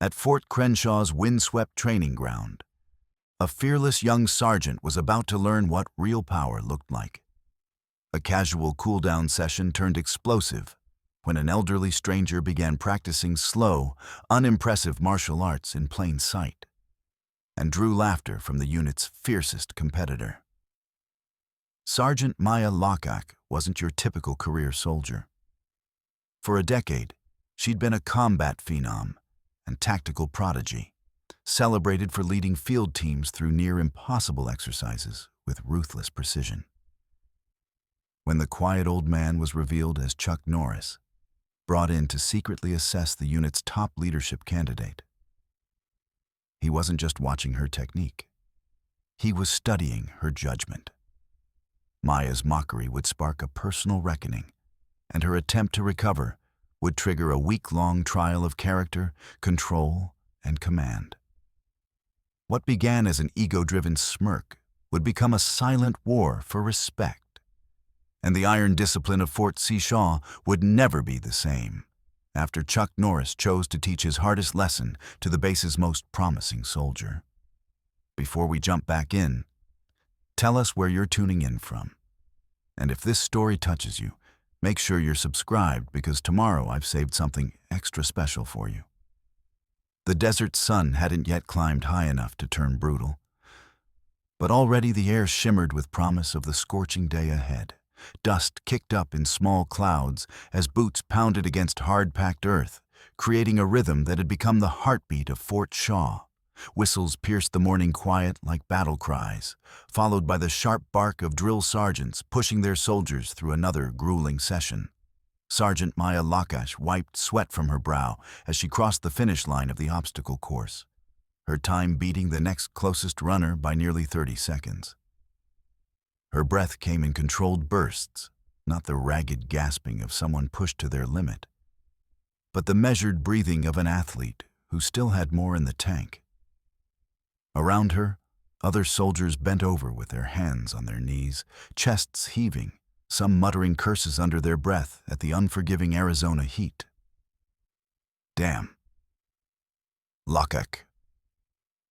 At Fort Crenshaw's windswept training ground, a fearless young sergeant was about to learn what real power looked like. A casual cool-down session turned explosive when an elderly stranger began practicing slow, unimpressive martial arts in plain sight, and drew laughter from the unit's fiercest competitor. Sergeant Maya Lokak wasn't your typical career soldier. For a decade, she'd been a combat phenom and tactical prodigy, celebrated for leading field teams through near-impossible exercises with ruthless precision. When the quiet old man was revealed as Chuck Norris, brought in to secretly assess the unit's top leadership candidate, he wasn't just watching her technique. He was studying her judgment. Maya's mockery would spark a personal reckoning, and her attempt to recover would trigger a week-long trial of character, control, and command. What began as an ego-driven smirk would become a silent war for respect, and the iron discipline of Fort Shaw would never be the same after Chuck Norris chose to teach his hardest lesson to the base's most promising soldier. Before we jump back in, tell us where you're tuning in from. And if this story touches you, make sure you're subscribed because tomorrow I've saved something extra special for you. The desert sun hadn't yet climbed high enough to turn brutal, but already the air shimmered with promise of the scorching day ahead. Dust kicked up in small clouds as boots pounded against hard-packed earth, creating a rhythm that had become the heartbeat of Fort Shaw. Whistles pierced the morning quiet like battle cries, followed by the sharp bark of drill sergeants pushing their soldiers through another grueling session. Sergeant Maya Lakash wiped sweat from her brow as she crossed the finish line of the obstacle course, her time beating the next closest runner by nearly 30 seconds. Her breath came in controlled bursts, not the ragged gasping of someone pushed to their limit, but the measured breathing of an athlete who still had more in the tank. Around her, other soldiers bent over with their hands on their knees, chests heaving, some muttering curses under their breath at the unforgiving Arizona heat. "Damn." "Lakak,"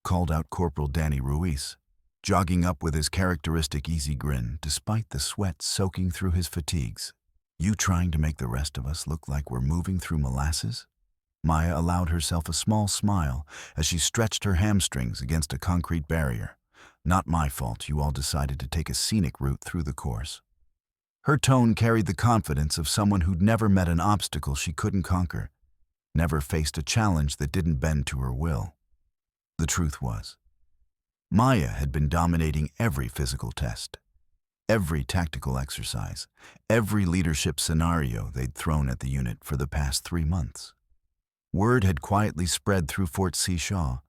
called out Corporal Danny Ruiz, jogging up with his characteristic easy grin despite the sweat soaking through his fatigues. "You trying to make the rest of us look like we're moving through molasses?" Maya allowed herself a small smile as she stretched her hamstrings against a concrete barrier. "Not my fault you all decided to take a scenic route through the course." Her tone carried the confidence of someone who'd never met an obstacle she couldn't conquer, never faced a challenge that didn't bend to her will. The truth was, Maya had been dominating every physical test, every tactical exercise, every leadership scenario they'd thrown at the unit for the past 3 months. Word had quietly spread through Fort Shaw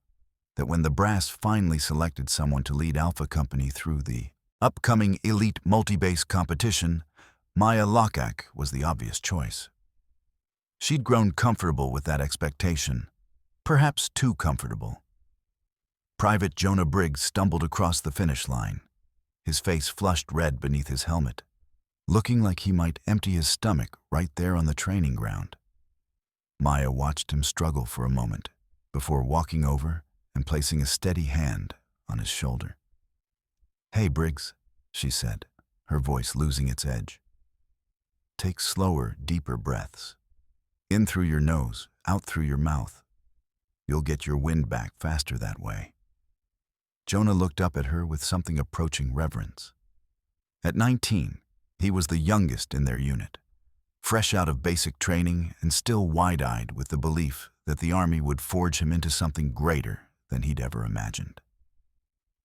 that when the brass finally selected someone to lead Alpha Company through the upcoming elite multi-base competition, Maya Lokak was the obvious choice. She'd grown comfortable with that expectation, perhaps too comfortable. Private Jonah Briggs stumbled across the finish line, his face flushed red beneath his helmet, looking like he might empty his stomach right there on the training ground. Maya watched him struggle for a moment before walking over and placing a steady hand on his shoulder. "Hey, Briggs," she said, her voice losing its edge. "Take slower, deeper breaths. In through your nose, out through your mouth. You'll get your wind back faster that way." Jonah looked up at her with something approaching reverence. At 19, he was the youngest in their unit, fresh out of basic training and still wide-eyed with the belief that the Army would forge him into something greater than he'd ever imagined.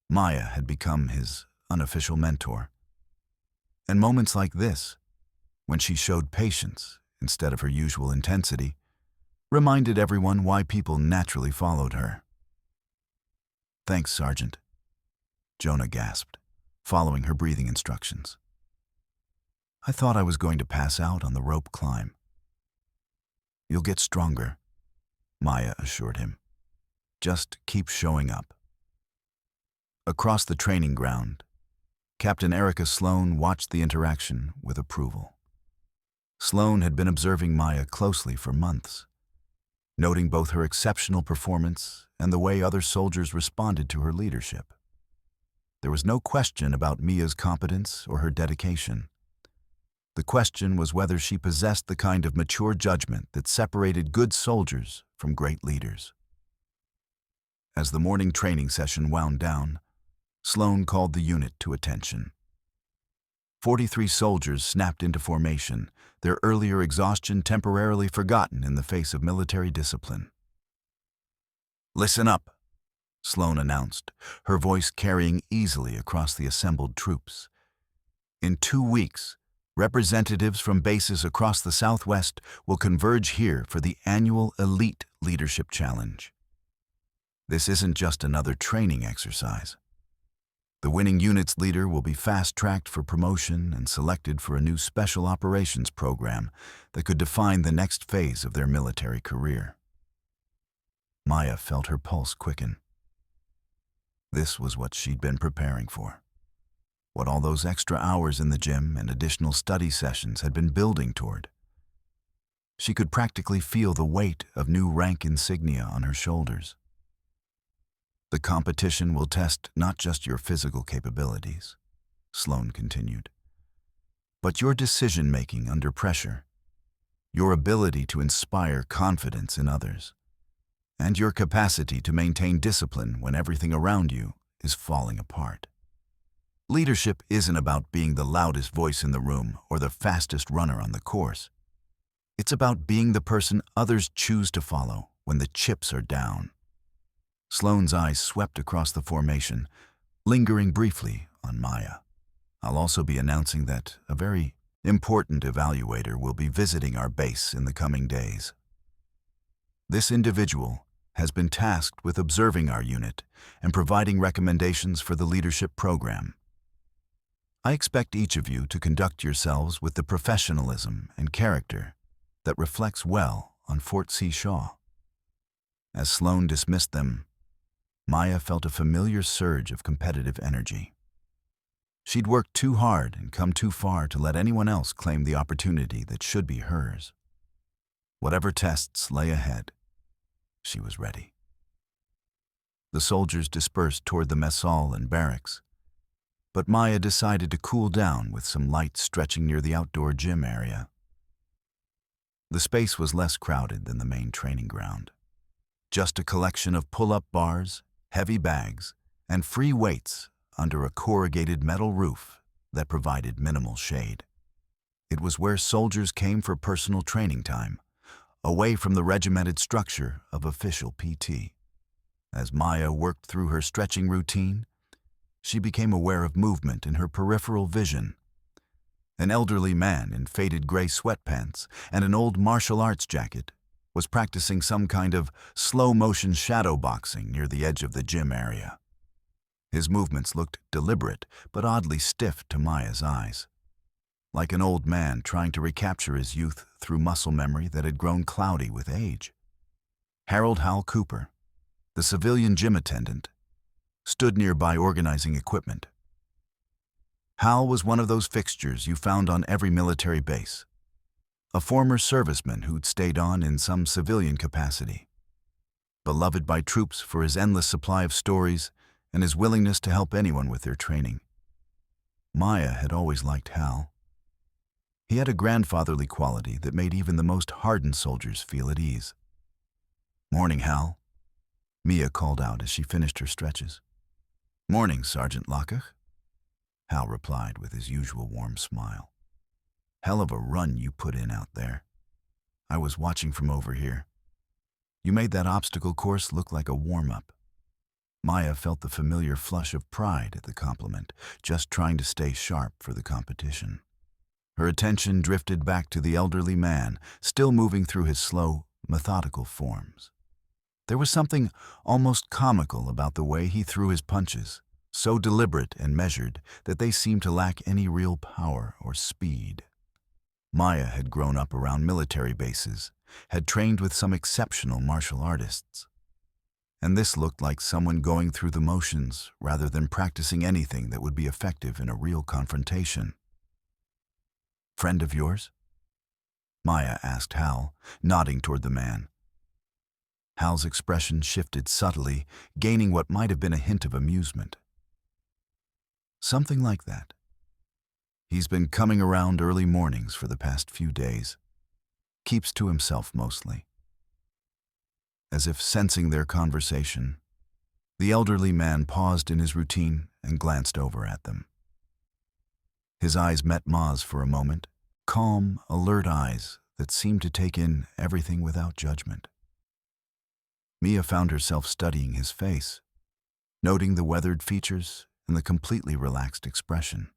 Maya had become his unofficial mentor. And moments like this, when she showed patience instead of her usual intensity, reminded everyone why people naturally followed her. "Thanks, Sergeant," Jonah gasped, following her breathing instructions. "I thought I was going to pass out on the rope climb." "You'll get stronger," Maya assured him. "Just keep showing up." Across the training ground, Captain Erica Sloan watched the interaction with approval. Sloan had been observing Maya closely for months. noting both her exceptional performance and the way other soldiers responded to her leadership. There was no question about Mia's competence or her dedication. The question was whether she possessed the kind of mature judgment that separated good soldiers from great leaders. As the morning training session wound down, Sloan called the unit to attention. 43 soldiers snapped into formation, their earlier exhaustion temporarily forgotten in the face of military discipline. "Listen up," Sloan announced, her voice carrying easily across the assembled troops. "In 2 weeks, representatives from bases across the Southwest will converge here for the annual Elite Leadership Challenge. This isn't just another training exercise. The winning unit's leader will be fast-tracked for promotion and selected for a new special operations program that could define the next phase of their military career." Maya felt her pulse quicken. This was what she'd been preparing for, what all those extra hours in the gym and additional study sessions had been building toward. She could practically feel the weight of new rank insignia on her shoulders. "The competition will test not just your physical capabilities," Sloan continued, "but your decision-making under pressure, your ability to inspire confidence in others, and your capacity to maintain discipline when everything around you is falling apart. Leadership isn't about being the loudest voice in the room or the fastest runner on the course. It's about being the person others choose to follow when the chips are down." Sloan's eyes swept across the formation, lingering briefly on Maya. "I'll also be announcing that a very important evaluator will be visiting our base in the coming days. This individual has been tasked with observing our unit and providing recommendations for the leadership program. I expect each of you to conduct yourselves with the professionalism and character that reflects well on Fort C. Shaw." As Sloan dismissed them, Maya felt a familiar surge of competitive energy. She'd worked too hard and come too far to let anyone else claim the opportunity that should be hers. Whatever tests lay ahead, she was ready. The soldiers dispersed toward the mess hall and barracks, but Maya decided to cool down with some light stretching near the outdoor gym area. The space was less crowded than the main training ground. Just a collection of pull-up bars, heavy bags, and free weights under a corrugated metal roof that provided minimal shade. It was where soldiers came for personal training time, away from the regimented structure of official PT. As Maya worked through her stretching routine, she became aware of movement in her peripheral vision. An elderly man in faded gray sweatpants and an old martial arts jacket was practicing some kind of slow-motion shadowboxing near the edge of the gym area. His movements looked deliberate but oddly stiff to Maya's eyes, like an old man trying to recapture his youth through muscle memory that had grown cloudy with age. Harold Hal Cooper, the civilian gym attendant, stood nearby organizing equipment. Hal was one of those fixtures you found on every military base, a former serviceman who'd stayed on in some civilian capacity, beloved by troops for his endless supply of stories and his willingness to help anyone with their training. Maya had always liked Hal. He had a grandfatherly quality that made even the most hardened soldiers feel at ease. "Morning, Hal," Mia called out as she finished her stretches. "Morning, Sergeant Lockach," Hal replied with his usual warm smile. "Hell of a run you put in out there. I was watching from over here. You made that obstacle course look like a warm-up." Maya felt the familiar flush of pride at the compliment, just trying to stay sharp for the competition. Her attention drifted back to the elderly man, still moving through his slow, methodical forms. There was something almost comical about the way he threw his punches, so deliberate and measured that they seemed to lack any real power or speed. Maya had grown up around military bases, had trained with some exceptional martial artists. And this looked like someone going through the motions rather than practicing anything that would be effective in a real confrontation. "Friend of yours?" Maya asked Hal, nodding toward the man. Hal's expression shifted subtly, gaining what might have been a hint of amusement. Something like that. He's been coming around early mornings for the past few days. Keeps to himself mostly. As if sensing their conversation, the elderly man paused in his routine and glanced over at them. His eyes met Ma's for a moment, calm, alert eyes that seemed to take in everything without judgment. Mia found herself studying his face, noting the weathered features and the completely relaxed expression.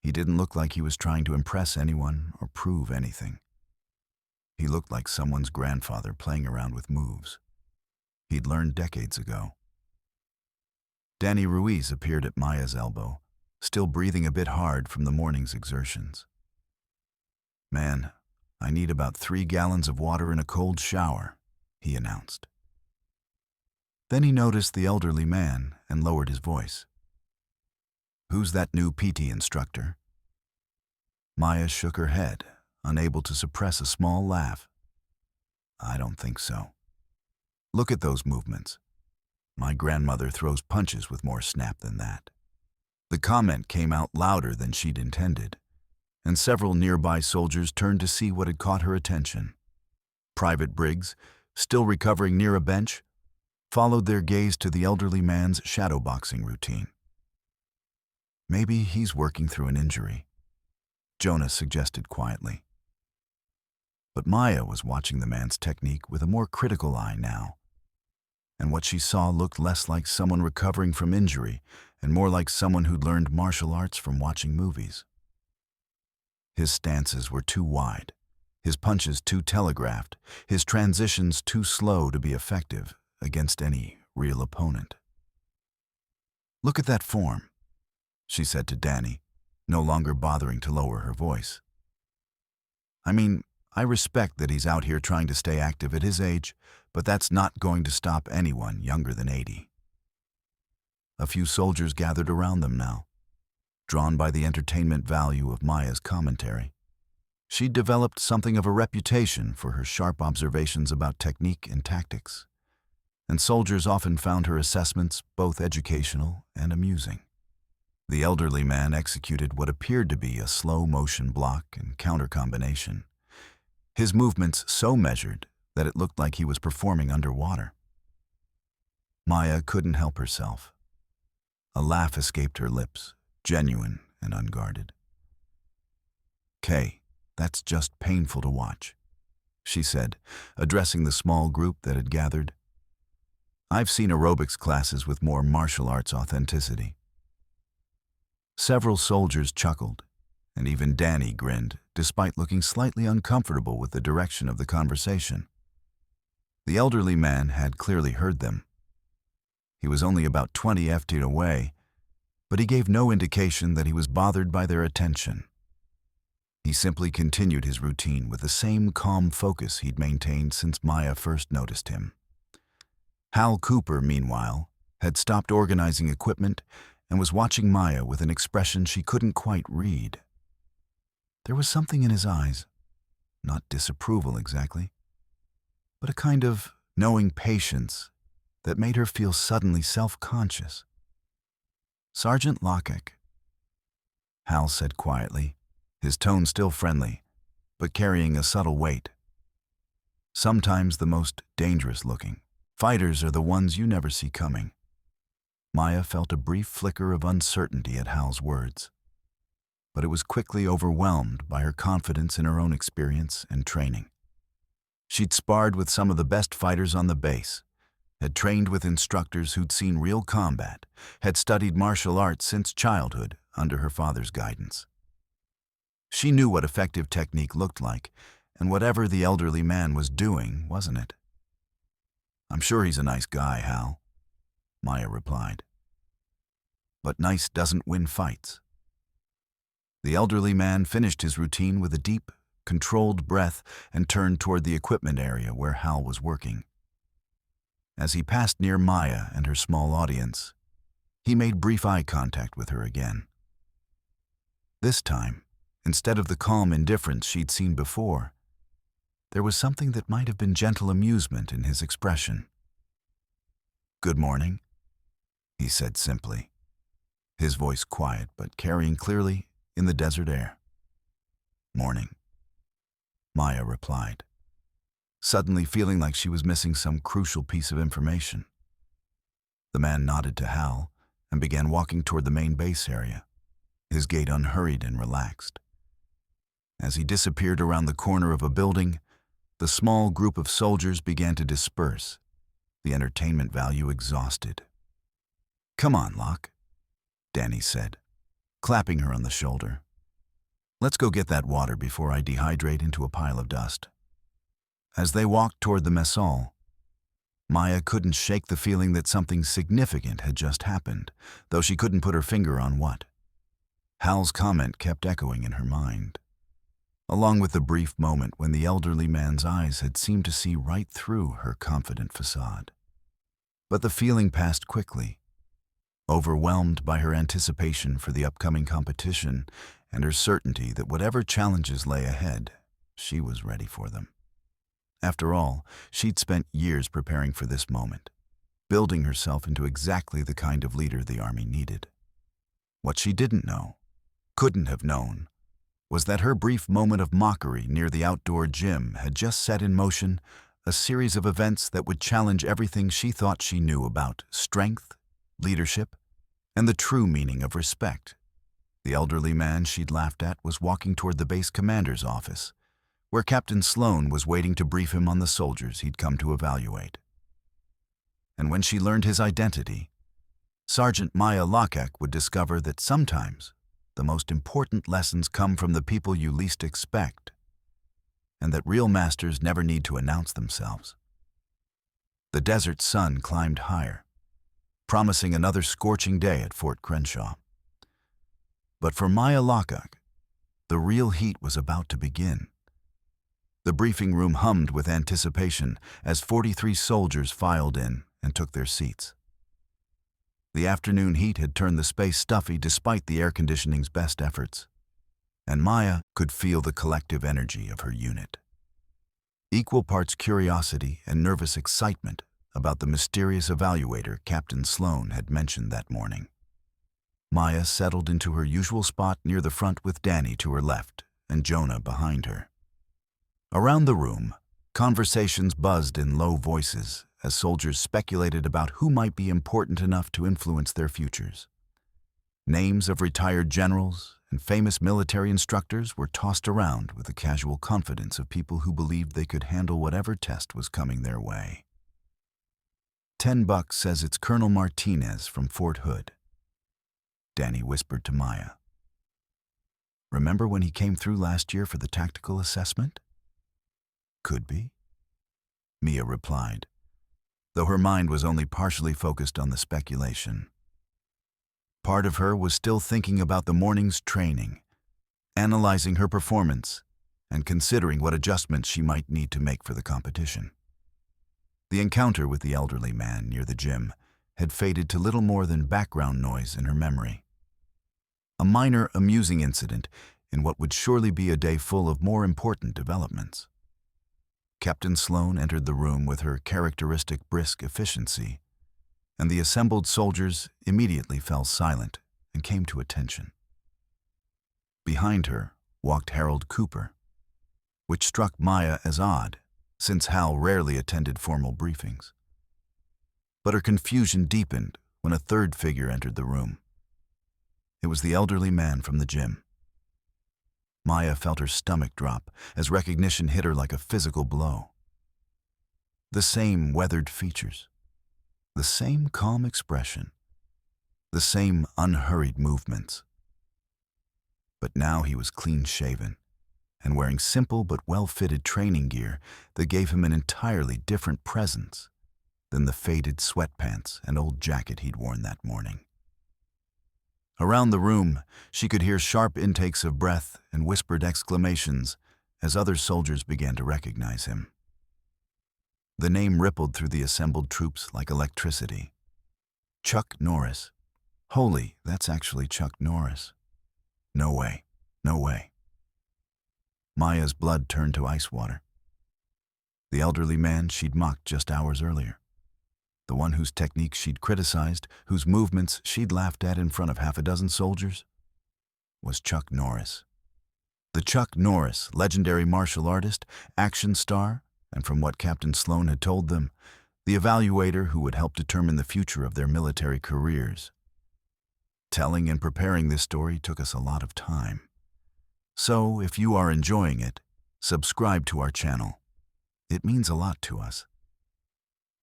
He didn't look like he was trying to impress anyone or prove anything. He looked like someone's grandfather playing around with moves he'd learned decades ago. Danny Ruiz appeared at Maya's elbow, still breathing a bit hard from the morning's exertions. "Man, I need about 3 gallons of water and a cold shower," he announced. Then he noticed the elderly man and lowered his voice. "Who's that new PT instructor?" Maya shook her head, unable to suppress a small laugh. "I don't think so. Look at those movements. My grandmother throws punches with more snap than that." The comment came out louder than she'd intended, and several nearby soldiers turned to see what had caught her attention. Private Briggs, still recovering near a bench, followed their gaze to the elderly man's shadowboxing routine. "Maybe he's working through an injury," Jonas suggested quietly. But Maya was watching the man's technique with a more critical eye now, and what she saw looked less like someone recovering from injury and more like someone who'd learned martial arts from watching movies. His stances were too wide, his punches too telegraphed, his transitions too slow to be effective against any real opponent. "Look at that form," she said to Danny, no longer bothering to lower her voice. "I mean, I respect that he's out here trying to stay active at his age, but that's not going to stop anyone younger than 80. A few soldiers gathered around them now, drawn by the entertainment value of Maya's commentary. She'd developed something of a reputation for her sharp observations about technique and tactics, and soldiers often found her assessments both educational and amusing. The elderly man executed what appeared to be a slow-motion block and counter combination, his movements so measured that it looked like he was performing underwater. Maya couldn't help herself. A laugh escaped her lips, genuine and unguarded. "Kay, that's just painful to watch," she said, addressing the small group that had gathered. "I've seen aerobics classes with more martial arts authenticity." Several soldiers chuckled, and even Danny grinned, despite looking slightly uncomfortable with the direction of the conversation. The elderly man had clearly heard them. He was only about 20 feet away, but he gave no indication that he was bothered by their attention. He simply continued his routine with the same calm focus he'd maintained since Maya first noticed him. Hal Cooper, meanwhile, had stopped organizing equipment and was watching Maya with an expression she couldn't quite read. There was something in his eyes, not disapproval exactly, but a kind of knowing patience that made her feel suddenly self-conscious. "Sergeant Lockett," Hal said quietly, his tone still friendly, but carrying a subtle weight. "Sometimes the most dangerous-looking fighters are the ones you never see coming." Maya felt a brief flicker of uncertainty at Hal's words, but it was quickly overwhelmed by her confidence in her own experience and training. She'd sparred with some of the best fighters on the base, had trained with instructors who'd seen real combat, had studied martial arts since childhood under her father's guidance. She knew what effective technique looked like, and whatever the elderly man was doing, wasn't it? "I'm sure he's a nice guy, Hal," Maya replied. "But nice doesn't win fights." The elderly man finished his routine with a deep, controlled breath and turned toward the equipment area where Hal was working. As he passed near Maya and her small audience, he made brief eye contact with her again. This time, instead of the calm indifference she'd seen before, there was something that might have been gentle amusement in his expression. "Good morning," he said simply, his voice quiet but carrying clearly in the desert air. "Morning," Maya replied, suddenly feeling like she was missing some crucial piece of information. The man nodded to Hal and began walking toward the main base area, his gait unhurried and relaxed. As he disappeared around the corner of a building, the small group of soldiers began to disperse, the entertainment value exhausted. "Come on, Locke," Danny said, clapping her on the shoulder. "Let's go get that water before I dehydrate into a pile of dust." As they walked toward the mess hall, Maya couldn't shake the feeling that something significant had just happened, though she couldn't put her finger on what. Hal's comment kept echoing in her mind, along with the brief moment when the elderly man's eyes had seemed to see right through her confident facade. But the feeling passed quickly, overwhelmed by her anticipation for the upcoming competition and her certainty that whatever challenges lay ahead, she was ready for them. After all, she'd spent years preparing for this moment, building herself into exactly the kind of leader the Army needed. What she didn't know, couldn't have known, was that her brief moment of mockery near the outdoor gym had just set in motion a series of events that would challenge everything she thought she knew about strength, leadership, and the true meaning of respect. The elderly man she'd laughed at was walking toward the base commander's office, where Captain Sloan was waiting to brief him on the soldiers he'd come to evaluate. And when she learned his identity, Sergeant Maya Locke would discover that sometimes the most important lessons come from the people you least expect, and that real masters never need to announce themselves. The desert sun climbed higher, promising another scorching day at Fort Crenshaw. But for Maya Locke, the real heat was about to begin. The briefing room hummed with anticipation as 43 soldiers filed in and took their seats. The afternoon heat had turned the space stuffy despite the air conditioning's best efforts, and Maya could feel the collective energy of her unit. Equal parts curiosity and nervous excitement about the mysterious evaluator Captain Sloan had mentioned that morning. Maya settled into her usual spot near the front with Danny to her left and Jonah behind her. Around the room, conversations buzzed in low voices as soldiers speculated about who might be important enough to influence their futures. Names of retired generals and famous military instructors were tossed around with the casual confidence of people who believed they could handle whatever test was coming their way. "$10 says it's Colonel Martinez from Fort Hood," Danny whispered to Maya. "Remember when he came through last year for the tactical assessment?" "Could be," Mia replied, though her mind was only partially focused on the speculation. Part of her was still thinking about the morning's training, analyzing her performance, and considering what adjustments she might need to make for the competition. The encounter with the elderly man near the gym had faded to little more than background noise in her memory. A minor, amusing incident in what would surely be a day full of more important developments. Captain Sloan entered the room with her characteristic brisk efficiency, and the assembled soldiers immediately fell silent and came to attention. Behind her walked Harold Cooper, which struck Maya as odd, since Hal rarely attended formal briefings. But her confusion deepened when a third figure entered the room. It was the elderly man from the gym. Maya felt her stomach drop as recognition hit her like a physical blow. The same weathered features, the same calm expression, the same unhurried movements. But now he was clean-shaven and wearing simple but well-fitted training gear that gave him an entirely different presence than the faded sweatpants and old jacket he'd worn that morning. Around the room, she could hear sharp intakes of breath and whispered exclamations as other soldiers began to recognize him. The name rippled through the assembled troops like electricity. Chuck Norris. Holy, that's actually Chuck Norris. No way, no way. Maya's blood turned to ice water. The elderly man she'd mocked just hours earlier. The one whose techniques she'd criticized, whose movements she'd laughed at in front of half a dozen soldiers, was Chuck Norris. The Chuck Norris, legendary martial artist, action star, and from what Captain Sloan had told them, the evaluator who would help determine the future of their military careers. Telling and preparing this story took us a lot of time. So, if you are enjoying it, subscribe to our channel. It means a lot to us.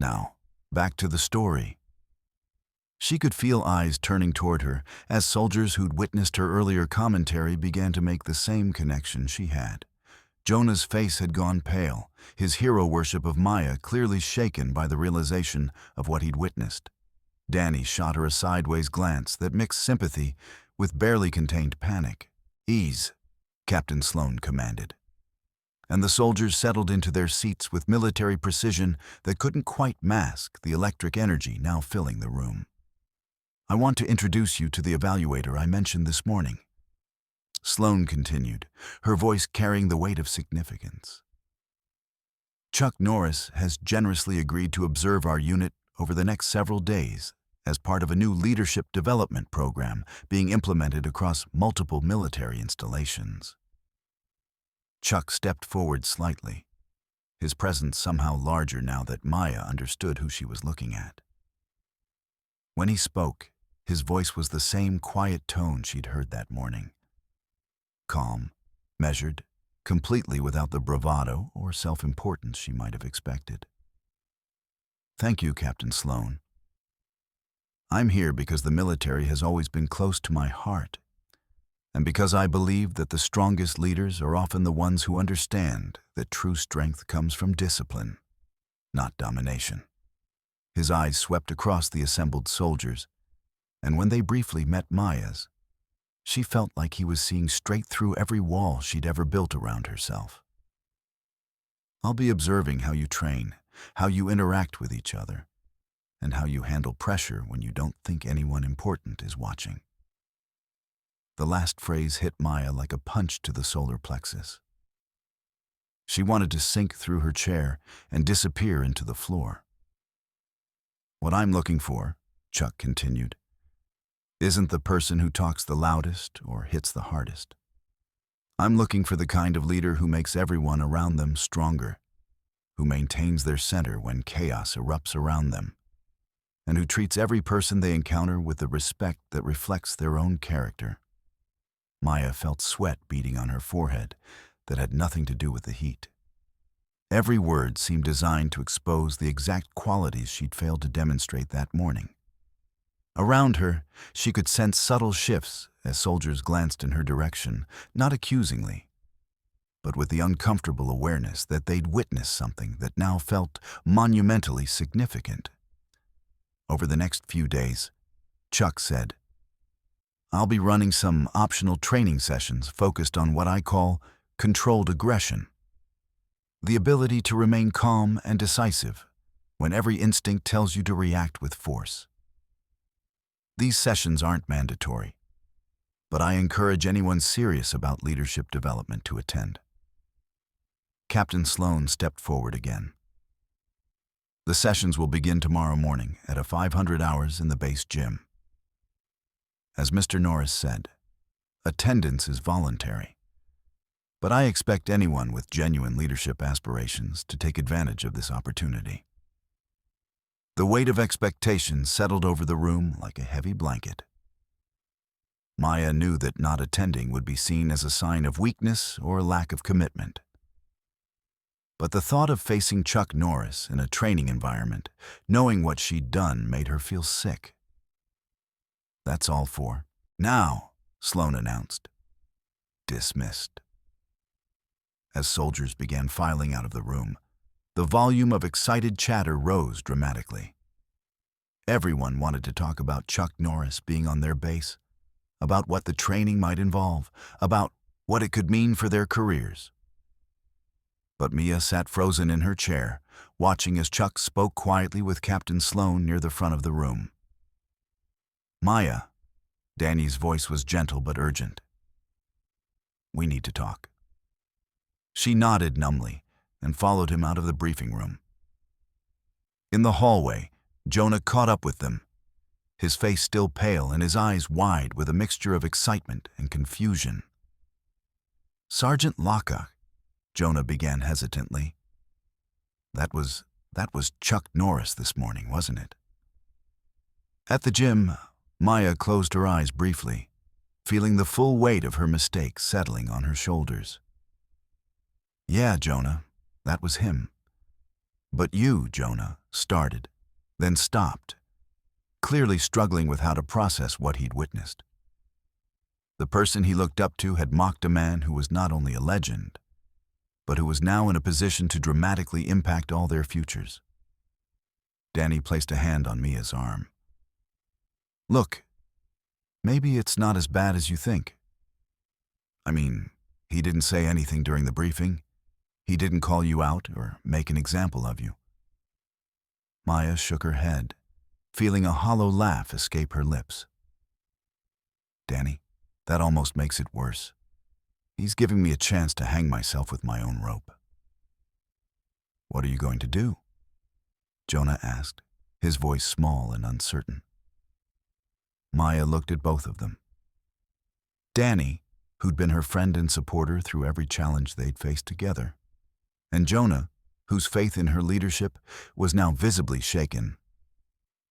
Now, back to the story. She could feel eyes turning toward her as soldiers who'd witnessed her earlier commentary began to make the same connection she had. Jonah's face had gone pale, his hero worship of Maya clearly shaken by the realization of what he'd witnessed. Danny shot her a sideways glance that mixed sympathy with barely contained panic. "Ease," Captain Sloan commanded. And the soldiers settled into their seats with military precision that couldn't quite mask the electric energy now filling the room. "I want to introduce you to the evaluator I mentioned this morning," Sloan continued, her voice carrying the weight of significance. "Chuck Norris has generously agreed to observe our unit over the next several days as part of a new leadership development program being implemented across multiple military installations." Chuck stepped forward slightly, his presence somehow larger now that Maya understood who she was looking at. When he spoke, his voice was the same quiet tone she'd heard that morning. Calm, measured, completely without the bravado or self-importance she might have expected. "Thank you, Captain Sloan. I'm here because the military has always been close to my heart, and because I believe that the strongest leaders are often the ones who understand that true strength comes from discipline, not domination." His eyes swept across the assembled soldiers, and when they briefly met Maya's, she felt like he was seeing straight through every wall she'd ever built around herself. "I'll be observing how you train, how you interact with each other, and how you handle pressure when you don't think anyone important is watching." The last phrase hit Maya like a punch to the solar plexus. She wanted to sink through her chair and disappear into the floor. "What I'm looking for," Chuck continued, "isn't the person who talks the loudest or hits the hardest. I'm looking for the kind of leader who makes everyone around them stronger, who maintains their center when chaos erupts around them, and who treats every person they encounter with the respect that reflects their own character." Maya felt sweat beading on her forehead that had nothing to do with the heat. Every word seemed designed to expose the exact qualities she'd failed to demonstrate that morning. Around her, she could sense subtle shifts as soldiers glanced in her direction, not accusingly, but with the uncomfortable awareness that they'd witnessed something that now felt monumentally significant. Over the next few days, Chuck said, "I'll be running some optional training sessions focused on what I call controlled aggression. The ability to remain calm and decisive when every instinct tells you to react with force. These sessions aren't mandatory, but I encourage anyone serious about leadership development to attend." Captain Sloan stepped forward again. "The sessions will begin tomorrow morning at 500 hours in the base gym. As Mr. Norris said, attendance is voluntary, but I expect anyone with genuine leadership aspirations to take advantage of this opportunity." The weight of expectation settled over the room like a heavy blanket. Maya knew that not attending would be seen as a sign of weakness or lack of commitment. But the thought of facing Chuck Norris in a training environment, knowing what she'd done, made her feel sick. "That's all for now," Sloan announced. Dismissed. As soldiers began filing out of the room, the volume of excited chatter rose dramatically. Everyone wanted to talk about Chuck Norris being on their base, about what the training might involve, about what it could mean for their careers. But Mia sat frozen in her chair, watching as Chuck spoke quietly with Captain Sloan near the front of the room. "Maya," Danny's voice was gentle but urgent. "We need to talk." She nodded numbly, and followed him out of the briefing room. In the hallway, Jonah caught up with them, his face still pale and his eyes wide with a mixture of excitement and confusion. "Sergeant Locke," Jonah began hesitantly. That was Chuck Norris this morning, wasn't it?" At the gym, Maya closed her eyes briefly, feeling the full weight of her mistake settling on her shoulders. "Yeah, Jonah, that was him. But you, Jonah," started, then stopped, clearly struggling with how to process what he'd witnessed. The person he looked up to had mocked a man who was not only a legend, but who was now in a position to dramatically impact all their futures. Danny placed a hand on Mia's arm. "Look, maybe it's not as bad as you think. I mean, he didn't say anything during the briefing. He didn't call you out or make an example of you." Maya shook her head, feeling a hollow laugh escape her lips. "Danny, that almost makes it worse. He's giving me a chance to hang myself with my own rope." "What are you going to do?" Jonah asked, his voice small and uncertain. Maya looked at both of them. Danny, who'd been her friend and supporter through every challenge they'd faced together, and Jonah, whose faith in her leadership was now visibly shaken.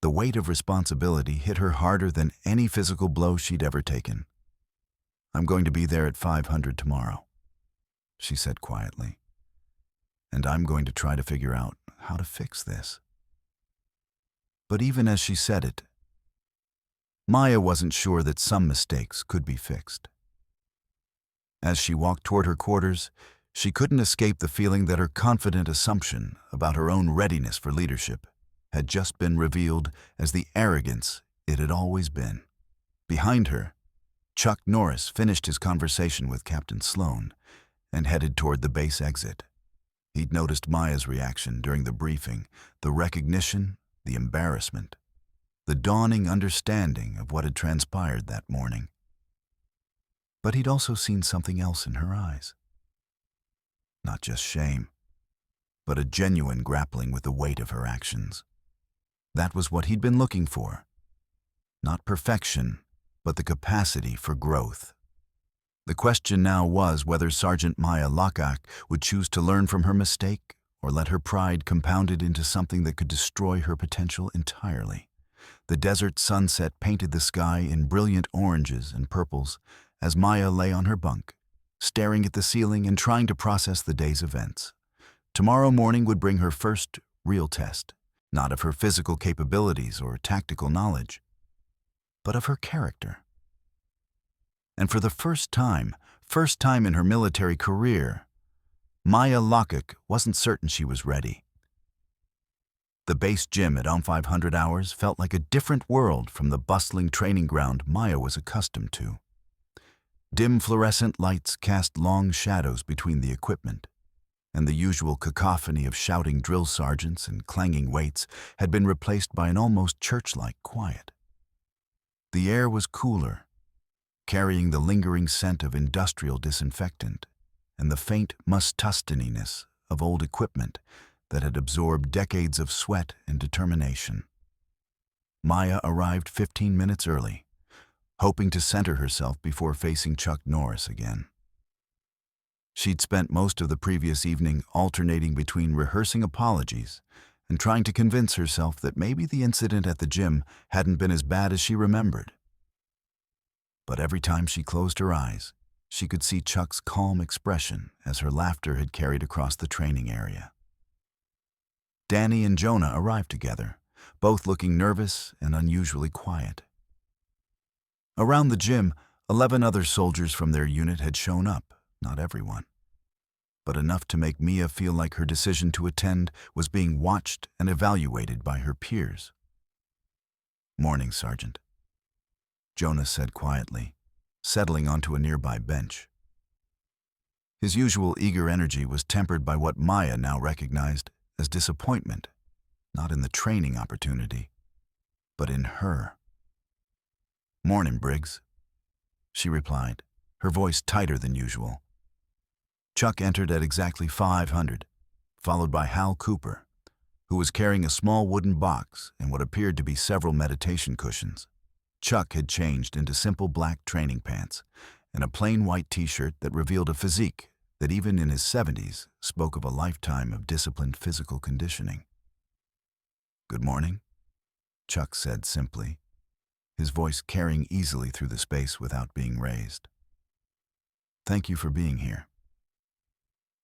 The weight of responsibility hit her harder than any physical blow she'd ever taken. "I'm going to be there at 500 tomorrow," she said quietly. "And I'm going to try to figure out how to fix this." But even as she said it, Maya wasn't sure that some mistakes could be fixed. As she walked toward her quarters, she couldn't escape the feeling that her confident assumption about her own readiness for leadership had just been revealed as the arrogance it had always been. Behind her, Chuck Norris finished his conversation with Captain Sloan and headed toward the base exit. He'd noticed Maya's reaction during the briefing, the recognition, the embarrassment, the dawning understanding of what had transpired that morning. But he'd also seen something else in her eyes. Not just shame, but a genuine grappling with the weight of her actions. That was what he'd been looking for. Not perfection, but the capacity for growth. The question now was whether Sergeant Maya Locke would choose to learn from her mistake or let her pride compound it into something that could destroy her potential entirely. The desert sunset painted the sky in brilliant oranges and purples as Maya lay on her bunk, staring at the ceiling and trying to process the day's events. Tomorrow morning would bring her first real test, not of her physical capabilities or tactical knowledge, but of her character. And for the first time in her military career, Maya Locke wasn't certain she was ready. The base gym at 500 hours felt like a different world from the bustling training ground Maya was accustomed to. Dim fluorescent lights cast long shadows between the equipment, and the usual cacophony of shouting drill sergeants and clanging weights had been replaced by an almost church-like quiet. The air was cooler, carrying the lingering scent of industrial disinfectant and the faint mustastininess of old equipment that had absorbed decades of sweat and determination. Maya arrived 15 minutes early, hoping to center herself before facing Chuck Norris again. She'd spent most of the previous evening alternating between rehearsing apologies and trying to convince herself that maybe the incident at the gym hadn't been as bad as she remembered. But every time she closed her eyes, she could see Chuck's calm expression as her laughter had carried across the training area. Danny and Jonah arrived together, both looking nervous and unusually quiet. Around the gym, 11 other soldiers from their unit had shown up, not everyone, but enough to make Mia feel like her decision to attend was being watched and evaluated by her peers. "Morning, Sergeant," Jonah said quietly, settling onto a nearby bench. His usual eager energy was tempered by what Maya now recognized as disappointment, not in the training opportunity, but in her. "Morning, Briggs," she replied, her voice tighter than usual. Chuck entered at exactly 500, followed by Hal Cooper, who was carrying a small wooden box and what appeared to be several meditation cushions. Chuck had changed into simple black training pants and a plain white t-shirt that revealed a physique that even in his 70s spoke of a lifetime of disciplined physical conditioning. "Good morning," Chuck said simply, his voice carrying easily through the space without being raised. "Thank you for being here."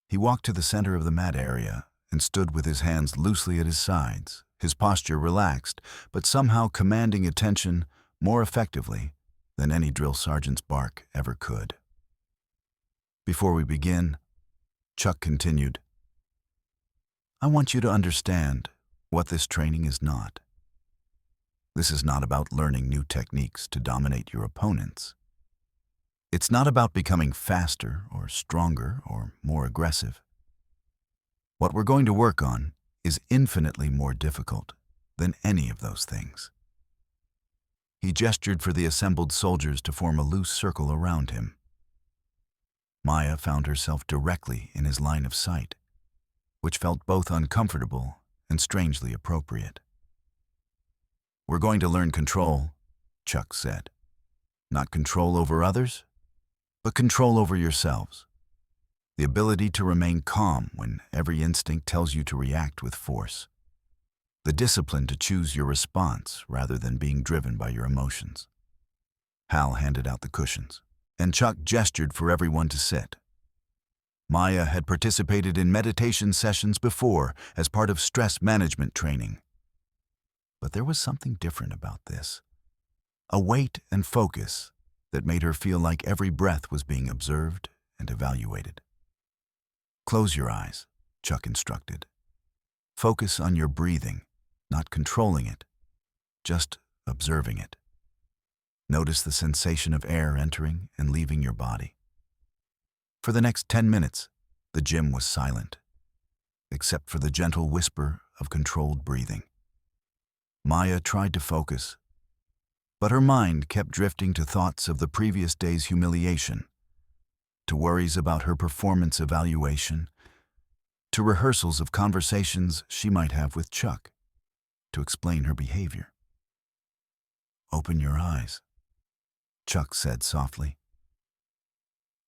He walked to the center of the mat area and stood with his hands loosely at his sides, his posture relaxed, but somehow commanding attention more effectively than any drill sergeant's bark ever could. "Before we begin," Chuck continued, "I want you to understand what this training is not. This is not about learning new techniques to dominate your opponents. It's not about becoming faster or stronger or more aggressive. What we're going to work on is infinitely more difficult than any of those things." He gestured for the assembled soldiers to form a loose circle around him. Maya found herself directly in his line of sight, which felt both uncomfortable and strangely appropriate. "We're going to learn control," Chuck said. "Not control over others, but control over yourselves. The ability to remain calm when every instinct tells you to react with force. The discipline to choose your response rather than being driven by your emotions." Hal handed out the cushions, and Chuck gestured for everyone to sit. Maya had participated in meditation sessions before as part of stress management training. But there was something different about this. A weight and focus that made her feel like every breath was being observed and evaluated. "Close your eyes," Chuck instructed. "Focus on your breathing, not controlling it, just observing it. Notice the sensation of air entering and leaving your body." For the next 10 minutes, the gym was silent, except for the gentle whisper of controlled breathing. Maya tried to focus, but her mind kept drifting to thoughts of the previous day's humiliation, to worries about her performance evaluation, to rehearsals of conversations she might have with Chuck to explain her behavior. "Open your eyes," Chuck said softly.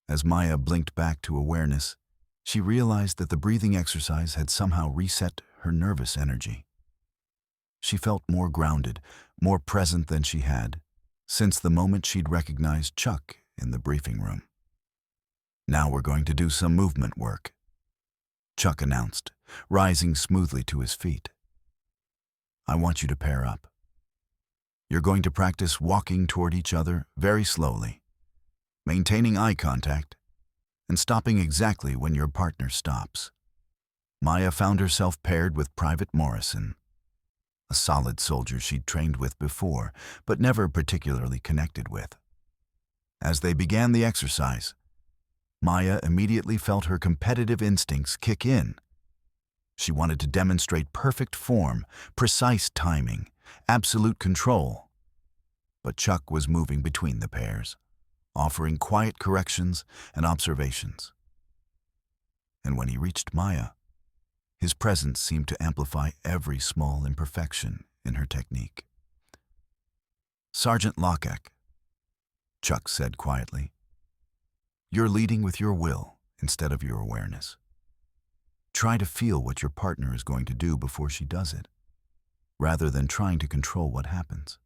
As Maya blinked back to awareness, she realized that the breathing exercise had somehow reset her nervous energy. She felt more grounded, more present than she had since the moment she'd recognized Chuck in the briefing room. "Now we're going to do some movement work," Chuck announced, rising smoothly to his feet. "I want you to pair up. You're going to practice walking toward each other very slowly, maintaining eye contact, and stopping exactly when your partner stops." Maya found herself paired with Private Morrison, a solid soldier she'd trained with before, but never particularly connected with. As they began the exercise, Maya immediately felt her competitive instincts kick in. She wanted to demonstrate perfect form, precise timing, absolute control. But Chuck was moving between the pairs, offering quiet corrections and observations. And when he reached Maya, his presence seemed to amplify every small imperfection in her technique. "Sergeant Lockett," Chuck said quietly, "you're leading with your will instead of your awareness. Try to feel what your partner is going to do before she does it, rather than trying to control what happens."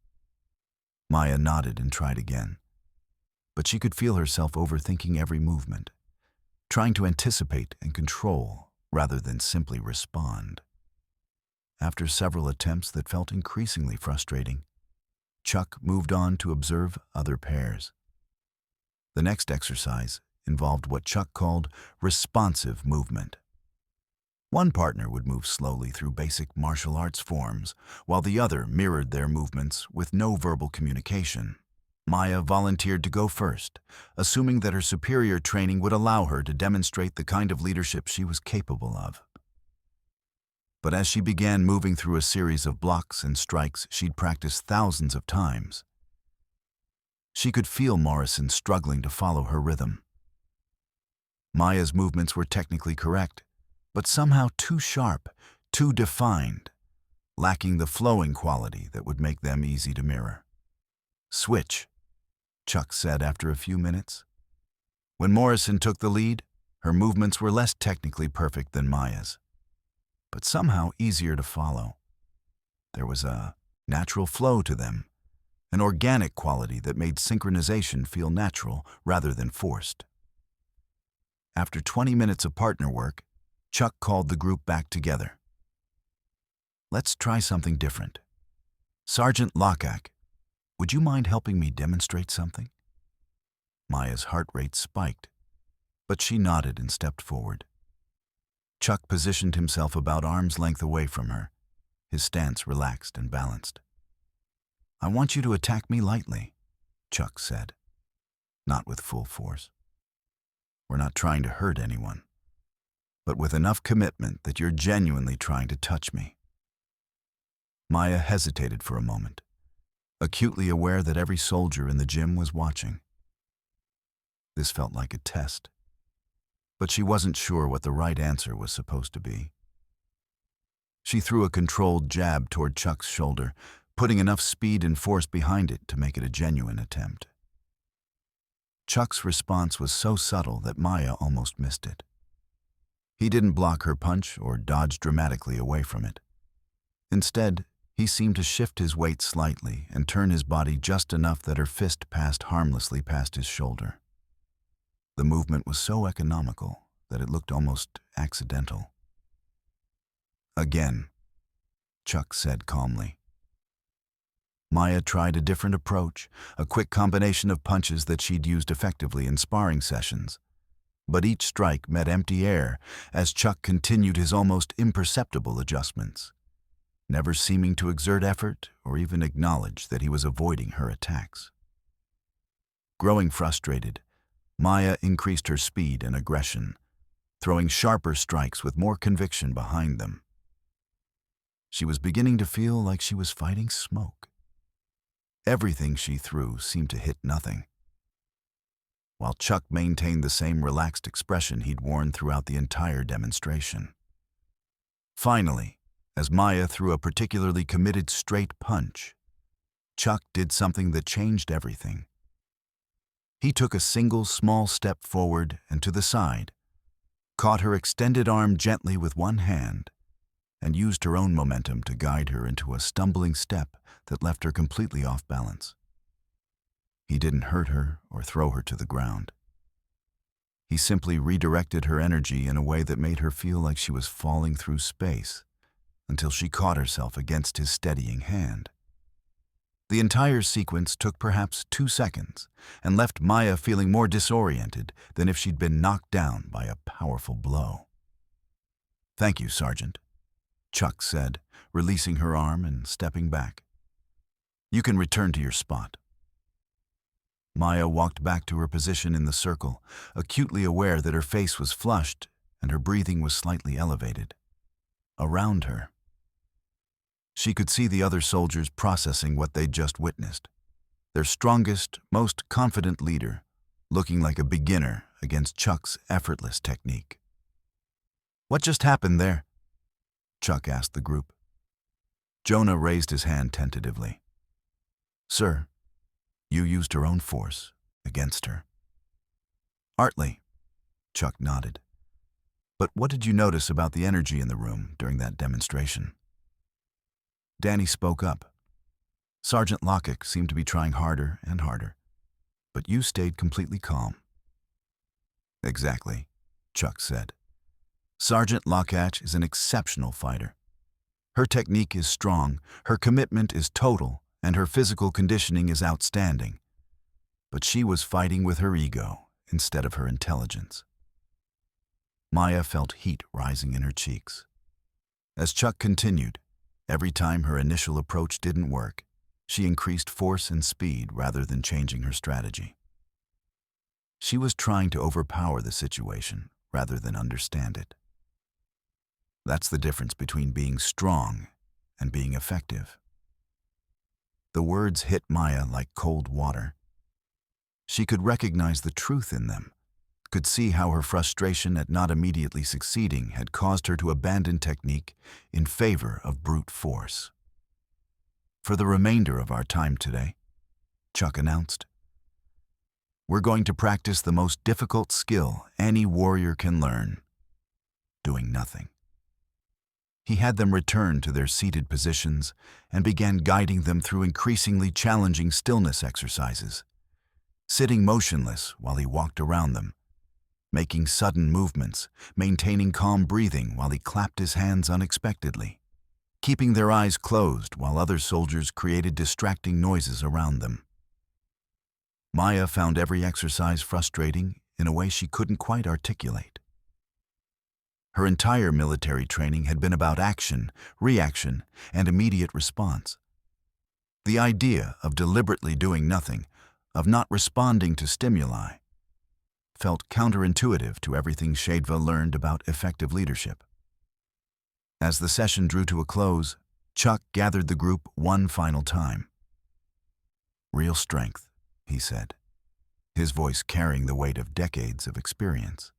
Maya nodded and tried again, but she could feel herself overthinking every movement, trying to anticipate and control rather than simply respond. After several attempts that felt increasingly frustrating, Chuck moved on to observe other pairs. The next exercise involved what Chuck called responsive movement. One partner would move slowly through basic martial arts forms, while the other mirrored their movements with no verbal communication. Maya volunteered to go first, assuming that her superior training would allow her to demonstrate the kind of leadership she was capable of. But as she began moving through a series of blocks and strikes she'd practiced thousands of times, she could feel Morrison struggling to follow her rhythm. Maya's movements were technically correct, but somehow too sharp, too defined, lacking the flowing quality that would make them easy to mirror. "Switch," Chuck said after a few minutes. When Morrison took the lead, her movements were less technically perfect than Maya's, but somehow easier to follow. There was a natural flow to them, an organic quality that made synchronization feel natural rather than forced. After 20 minutes of partner work, Chuck called the group back together. "Let's try something different. Sergeant Lockak, would you mind helping me demonstrate something?" Maya's heart rate spiked, but she nodded and stepped forward. Chuck positioned himself about arm's length away from her, his stance relaxed and balanced. "I want you to attack me lightly," Chuck said, "not with full force. We're not trying to hurt anyone, but with enough commitment that you're genuinely trying to touch me." Maya hesitated for a moment, acutely aware that every soldier in the gym was watching. This felt like a test, but she wasn't sure what the right answer was supposed to be. She threw a controlled jab toward Chuck's shoulder, putting enough speed and force behind it to make it a genuine attempt. Chuck's response was so subtle that Maya almost missed it. He didn't block her punch or dodge dramatically away from it. Instead, he seemed to shift his weight slightly and turn his body just enough that her fist passed harmlessly past his shoulder. The movement was so economical that it looked almost accidental. "Again," Chuck said calmly. Maya tried a different approach, a quick combination of punches that she'd used effectively in sparring sessions. But each strike met empty air as Chuck continued his almost imperceptible adjustments, never seeming to exert effort or even acknowledge that he was avoiding her attacks. Growing frustrated, Maya increased her speed and aggression, throwing sharper strikes with more conviction behind them. She was beginning to feel like she was fighting smoke. Everything she threw seemed to hit nothing, while Chuck maintained the same relaxed expression he'd worn throughout the entire demonstration. Finally, as Maya threw a particularly committed straight punch, Chuck did something that changed everything. He took a single small step forward and to the side, caught her extended arm gently with one hand, and used her own momentum to guide her into a stumbling step that left her completely off balance. He didn't hurt her or throw her to the ground. He simply redirected her energy in a way that made her feel like she was falling through space until she caught herself against his steadying hand. The entire sequence took perhaps 2 seconds and left Maya feeling more disoriented than if she'd been knocked down by a powerful blow. "Thank you, Sergeant," Chuck said, releasing her arm and stepping back. "You can return to your spot." Maya walked back to her position in the circle, acutely aware that her face was flushed and her breathing was slightly elevated. Around her, she could see the other soldiers processing what they'd just witnessed. Their strongest, most confident leader, looking like a beginner against Chuck's effortless technique. "What just happened there?" Chuck asked the group. Jonah raised his hand tentatively. "Sir, you used her own force against her." "Artly," Chuck nodded. "But what did you notice about the energy in the room during that demonstration?" Danny spoke up. "Sergeant Lockak seemed to be trying harder and harder, but you stayed completely calm." "Exactly," Chuck said. "Sergeant Lockak is an exceptional fighter. Her technique is strong, her commitment is total, and her physical conditioning is outstanding. But she was fighting with her ego instead of her intelligence." Maya felt heat rising in her cheeks. As Chuck continued, every time her initial approach didn't work, she increased force and speed rather than changing her strategy. She was trying to overpower the situation rather than understand it. That's the difference between being strong and being effective. The words hit Maya like cold water. She could recognize the truth in them, could see how her frustration at not immediately succeeding had caused her to abandon technique in favor of brute force. "For the remainder of our time today," Chuck announced, "we're going to practice the most difficult skill any warrior can learn: doing nothing." He had them return to their seated positions and began guiding them through increasingly challenging stillness exercises, sitting motionless while he walked around them, making sudden movements, maintaining calm breathing while he clapped his hands unexpectedly, keeping their eyes closed while other soldiers created distracting noises around them. Maya found every exercise frustrating in a way she couldn't quite articulate. Her entire military training had been about action, reaction, and immediate response. The idea of deliberately doing nothing, of not responding to stimuli, felt counterintuitive to everything Shadva learned about effective leadership. As the session drew to a close, Chuck gathered the group one final time. "Real strength," he said, his voice carrying the weight of decades of experience,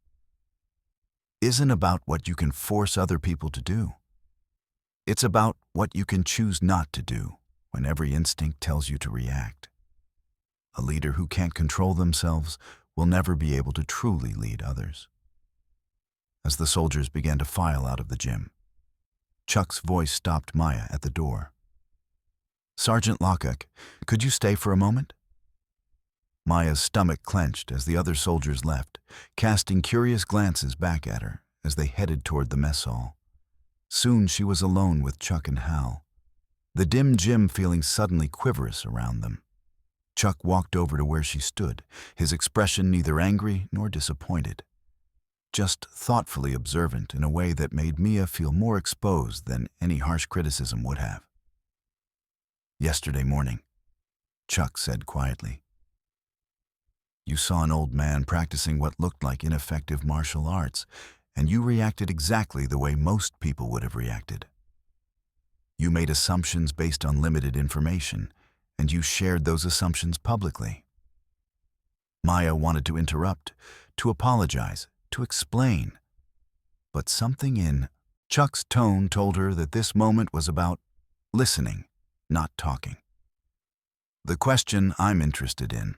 "isn't about what you can force other people to do. It's about what you can choose not to do when every instinct tells you to react. A leader who can't control themselves will never be able to truly lead others." As the soldiers began to file out of the gym, Chuck's voice stopped Maya at the door. "Sergeant Lockuck, could you stay for a moment?" Maya's stomach clenched as the other soldiers left, casting curious glances back at her as they headed toward the mess hall. Soon she was alone with Chuck and Hal, the dim gym feeling suddenly quiverous around them. Chuck walked over to where she stood, his expression neither angry nor disappointed, just thoughtfully observant in a way that made Mia feel more exposed than any harsh criticism would have. "Yesterday morning," Chuck said quietly, "you saw an old man practicing what looked like ineffective martial arts, and you reacted exactly the way most people would have reacted. You made assumptions based on limited information, and you shared those assumptions publicly." Maya wanted to interrupt, to apologize, to explain, but something in Chuck's tone told her that this moment was about listening, not talking. "The question I'm interested in,"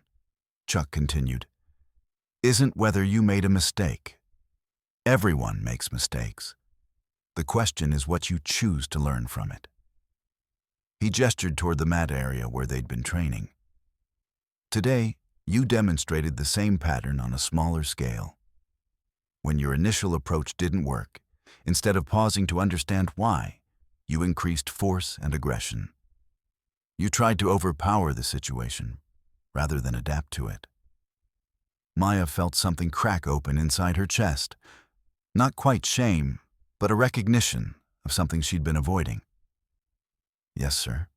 Chuck continued, "isn't whether you made a mistake. Everyone makes mistakes. The question is what you choose to learn from it." He gestured toward the mat area where they'd been training. "Today, you demonstrated the same pattern on a smaller scale. When your initial approach didn't work, instead of pausing to understand why, you increased force and aggression. You tried to overpower the situation rather than adapt to it." Maya felt something crack open inside her chest. Not quite shame, but a recognition of something she'd been avoiding. "Yes, sir,"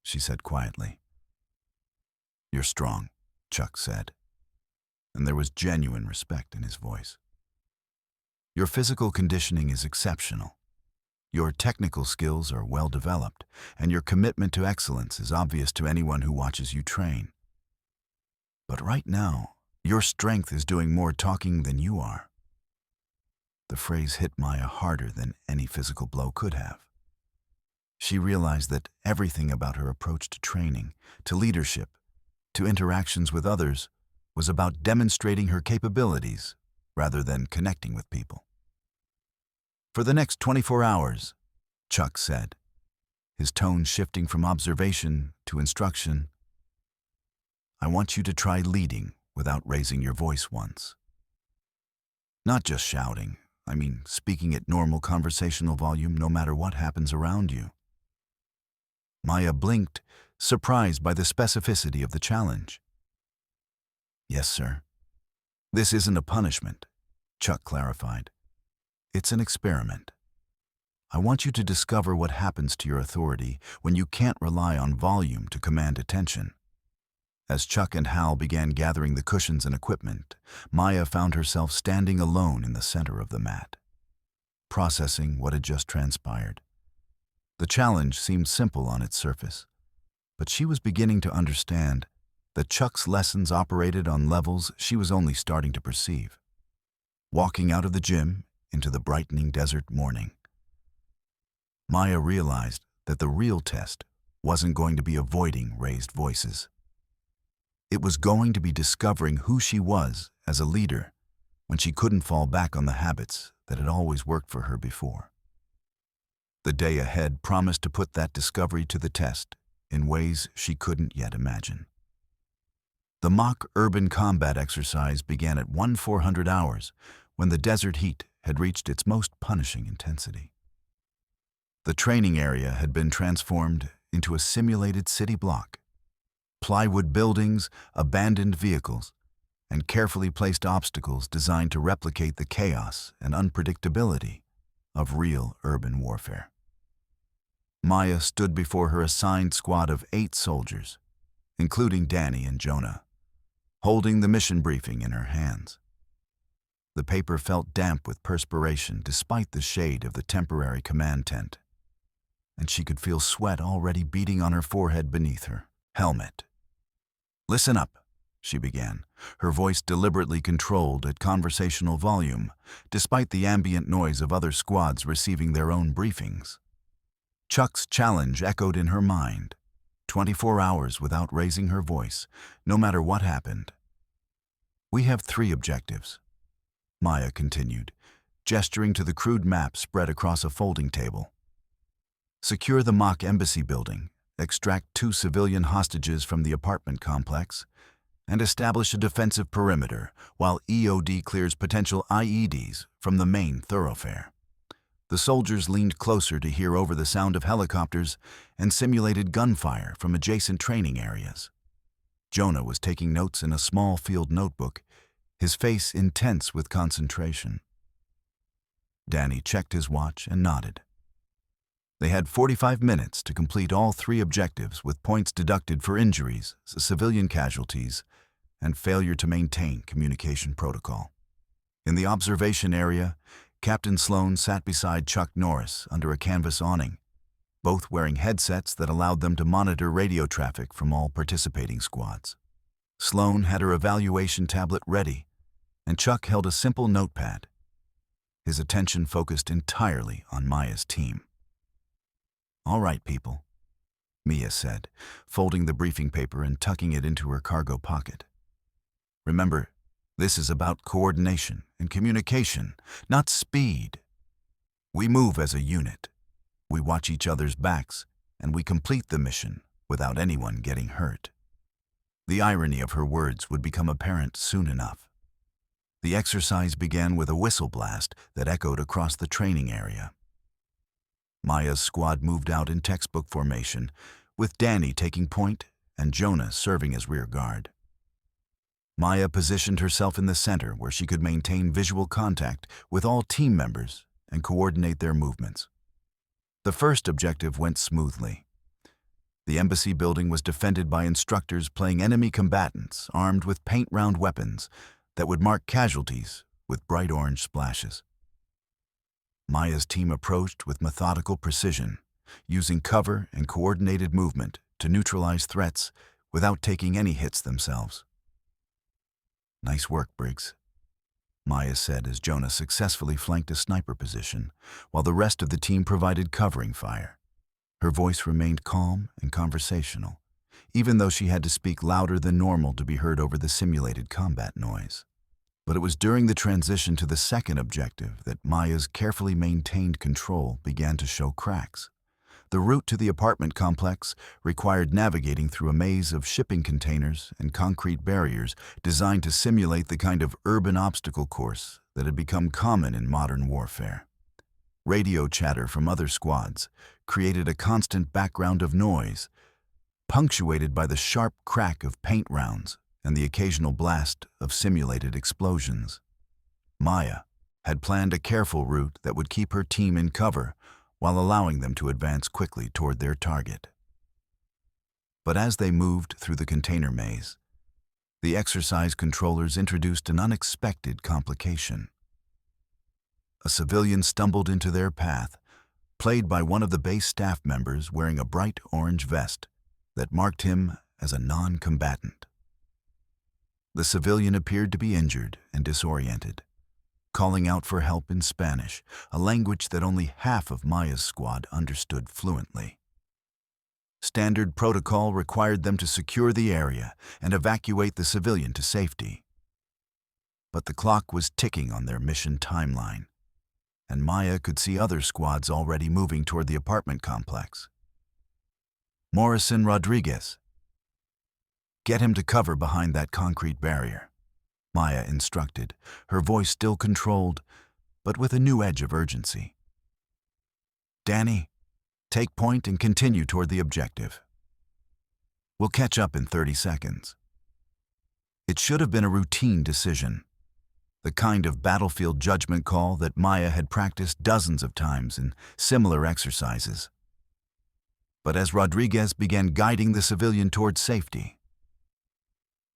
she said quietly. "You're strong," Chuck said, and there was genuine respect in his voice. "Your physical conditioning is exceptional. Your technical skills are well developed, and your commitment to excellence is obvious to anyone who watches you train. But right now, your strength is doing more talking than you are." The phrase hit Maya harder than any physical blow could have. She realized that everything about her approach to training, to leadership, to interactions with others, was about demonstrating her capabilities rather than connecting with people. "For the next 24 hours, Chuck said, his tone shifting from observation to instruction, "I want you to try leading without raising your voice once. Not just shouting, I mean speaking at normal conversational volume no matter what happens around you." Maya blinked, surprised by the specificity of the challenge. "Yes, sir. This isn't a punishment," Chuck clarified. "It's an experiment. I want you to discover what happens to your authority when you can't rely on volume to command attention." As Chuck and Hal began gathering the cushions and equipment, Maya found herself standing alone in the center of the mat, processing what had just transpired. The challenge seemed simple on its surface, but she was beginning to understand that Chuck's lessons operated on levels she was only starting to perceive. Walking out of the gym into the brightening desert morning, Maya realized that the real test wasn't going to be avoiding raised voices. It was going to be discovering who she was as a leader when she couldn't fall back on the habits that had always worked for her before. The day ahead promised to put that discovery to the test in ways she couldn't yet imagine. The mock urban combat exercise began at 1400 hours when the desert heat had reached its most punishing intensity. The training area had been transformed into a simulated city block. Plywood buildings, abandoned vehicles, and carefully placed obstacles designed to replicate the chaos and unpredictability of real urban warfare. Maya stood before her assigned squad of 8 soldiers, including Danny and Jonah, holding the mission briefing in her hands. The paper felt damp with perspiration despite the shade of the temporary command tent, and she could feel sweat already beating on her forehead beneath her helmet. "Listen up," she began, her voice deliberately controlled at conversational volume, despite the ambient noise of other squads receiving their own briefings. Chuck's challenge echoed in her mind, 24 hours without raising her voice, no matter what happened. "We have 3 objectives," Maya continued, gesturing to the crude map spread across a folding table. "Secure the mock embassy building, extract 2 civilian hostages from the apartment complex, and establish a defensive perimeter while EOD clears potential IEDs from the main thoroughfare." The soldiers leaned closer to hear over the sound of helicopters and simulated gunfire from adjacent training areas. Jonah was taking notes in a small field notebook, his face intense with concentration. Danny checked his watch and nodded. They had 45 minutes to complete all 3 objectives, with points deducted for injuries, civilian casualties, and failure to maintain communication protocol. In the observation area, Captain Sloan sat beside Chuck Norris under a canvas awning, both wearing headsets that allowed them to monitor radio traffic from all participating squads. Sloan had her evaluation tablet ready, and Chuck held a simple notepad, his attention focused entirely on Maya's team. "All right, people," Mia said, folding the briefing paper and tucking it into her cargo pocket. "Remember, this is about coordination and communication, not speed. We move as a unit. We watch each other's backs, and we complete the mission without anyone getting hurt." The irony of her words would become apparent soon enough. The exercise began with a whistle blast that echoed across the training area. Maya's squad moved out in textbook formation, with Danny taking point and Jonah serving as rear guard. Maya positioned herself in the center where she could maintain visual contact with all team members and coordinate their movements. The first objective went smoothly. The embassy building was defended by instructors playing enemy combatants armed with paint-round weapons that would mark casualties with bright orange splashes. Maya's team approached with methodical precision, using cover and coordinated movement to neutralize threats without taking any hits themselves. "Nice work, Briggs," Maya said as Jonah successfully flanked a sniper position, while the rest of the team provided covering fire. Her voice remained calm and conversational, even though she had to speak louder than normal to be heard over the simulated combat noise. But it was during the transition to the second objective that Maya's carefully maintained control began to show cracks. The route to the apartment complex required navigating through a maze of shipping containers and concrete barriers designed to simulate the kind of urban obstacle course that had become common in modern warfare. Radio chatter from other squads created a constant background of noise, punctuated by the sharp crack of paint rounds and the occasional blast of simulated explosions. Maya had planned a careful route that would keep her team in cover while allowing them to advance quickly toward their target. But as they moved through the container maze, the exercise controllers introduced an unexpected complication. A civilian stumbled into their path, played by one of the base staff members wearing a bright orange vest that marked him as a non-combatant. The civilian appeared to be injured and disoriented, calling out for help in Spanish, a language that only half of Maya's squad understood fluently. Standard protocol required them to secure the area and evacuate the civilian to safety. But the clock was ticking on their mission timeline, and Maya could see other squads already moving toward the apartment complex. Morrison Rodriguez. Get him to cover behind that concrete barrier, Maya instructed, her voice still controlled, but with a new edge of urgency. Danny, take point and continue toward the objective. We'll catch up in 30 seconds. It should have been a routine decision, the kind of battlefield judgment call that Maya had practiced dozens of times in similar exercises. But as Rodriguez began guiding the civilian toward safety,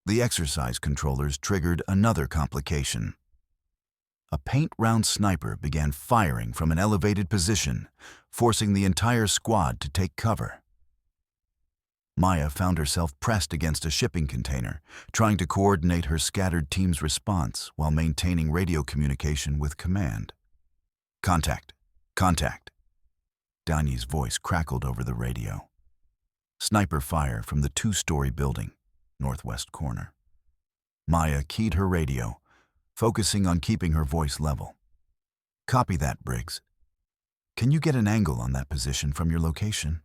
the exercise controllers triggered another complication. A paint-round sniper began firing from an elevated position, forcing the entire squad to take cover. Maya found herself pressed against a shipping container, trying to coordinate her scattered team's response while maintaining radio communication with command. Contact! Contact! Danny's voice crackled over the radio. Sniper fire from the 2-story building, northwest corner. Maya keyed her radio, focusing on keeping her voice level. Copy that, Briggs. Can you get an angle on that position from your location?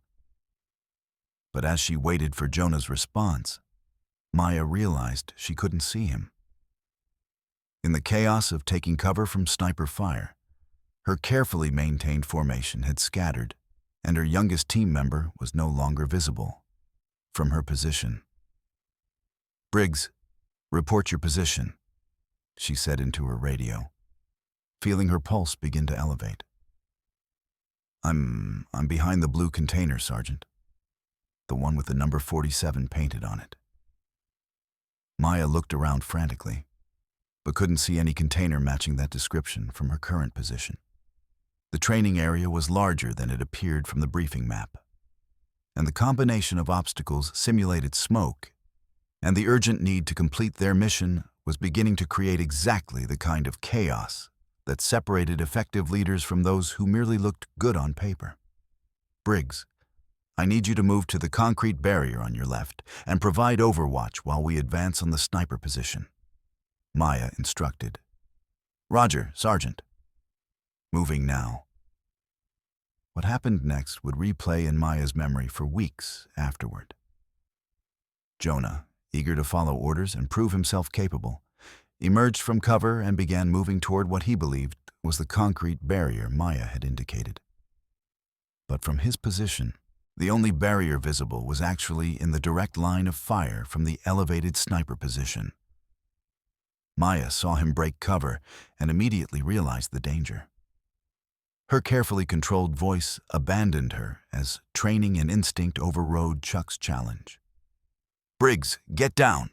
But as she waited for Jonah's response, Maya realized she couldn't see him. In the chaos of taking cover from sniper fire, her carefully maintained formation had scattered, and her youngest team member was no longer visible from her position. Briggs, report your position, she said into her radio, feeling her pulse begin to elevate. I'm behind the blue container, Sergeant. The one with the number 47 painted on it. Maya looked around frantically, but couldn't see any container matching that description from her current position. The training area was larger than it appeared from the briefing map, and the combination of obstacles simulated smoke, and the urgent need to complete their mission was beginning to create exactly the kind of chaos that separated effective leaders from those who merely looked good on paper. Briggs, I need you to move to the concrete barrier on your left and provide overwatch while we advance on the sniper position, Maya instructed. Roger, Sergeant. Moving now. What happened next would replay in Maya's memory for weeks afterward. Jonah, eager to follow orders and prove himself capable, emerged from cover and began moving toward what he believed was the concrete barrier Maya had indicated. But from his position, the only barrier visible was actually in the direct line of fire from the elevated sniper position. Maya saw him break cover and immediately realized the danger. Her carefully controlled voice abandoned her as training and instinct overrode Chuck's challenge. Briggs, get down,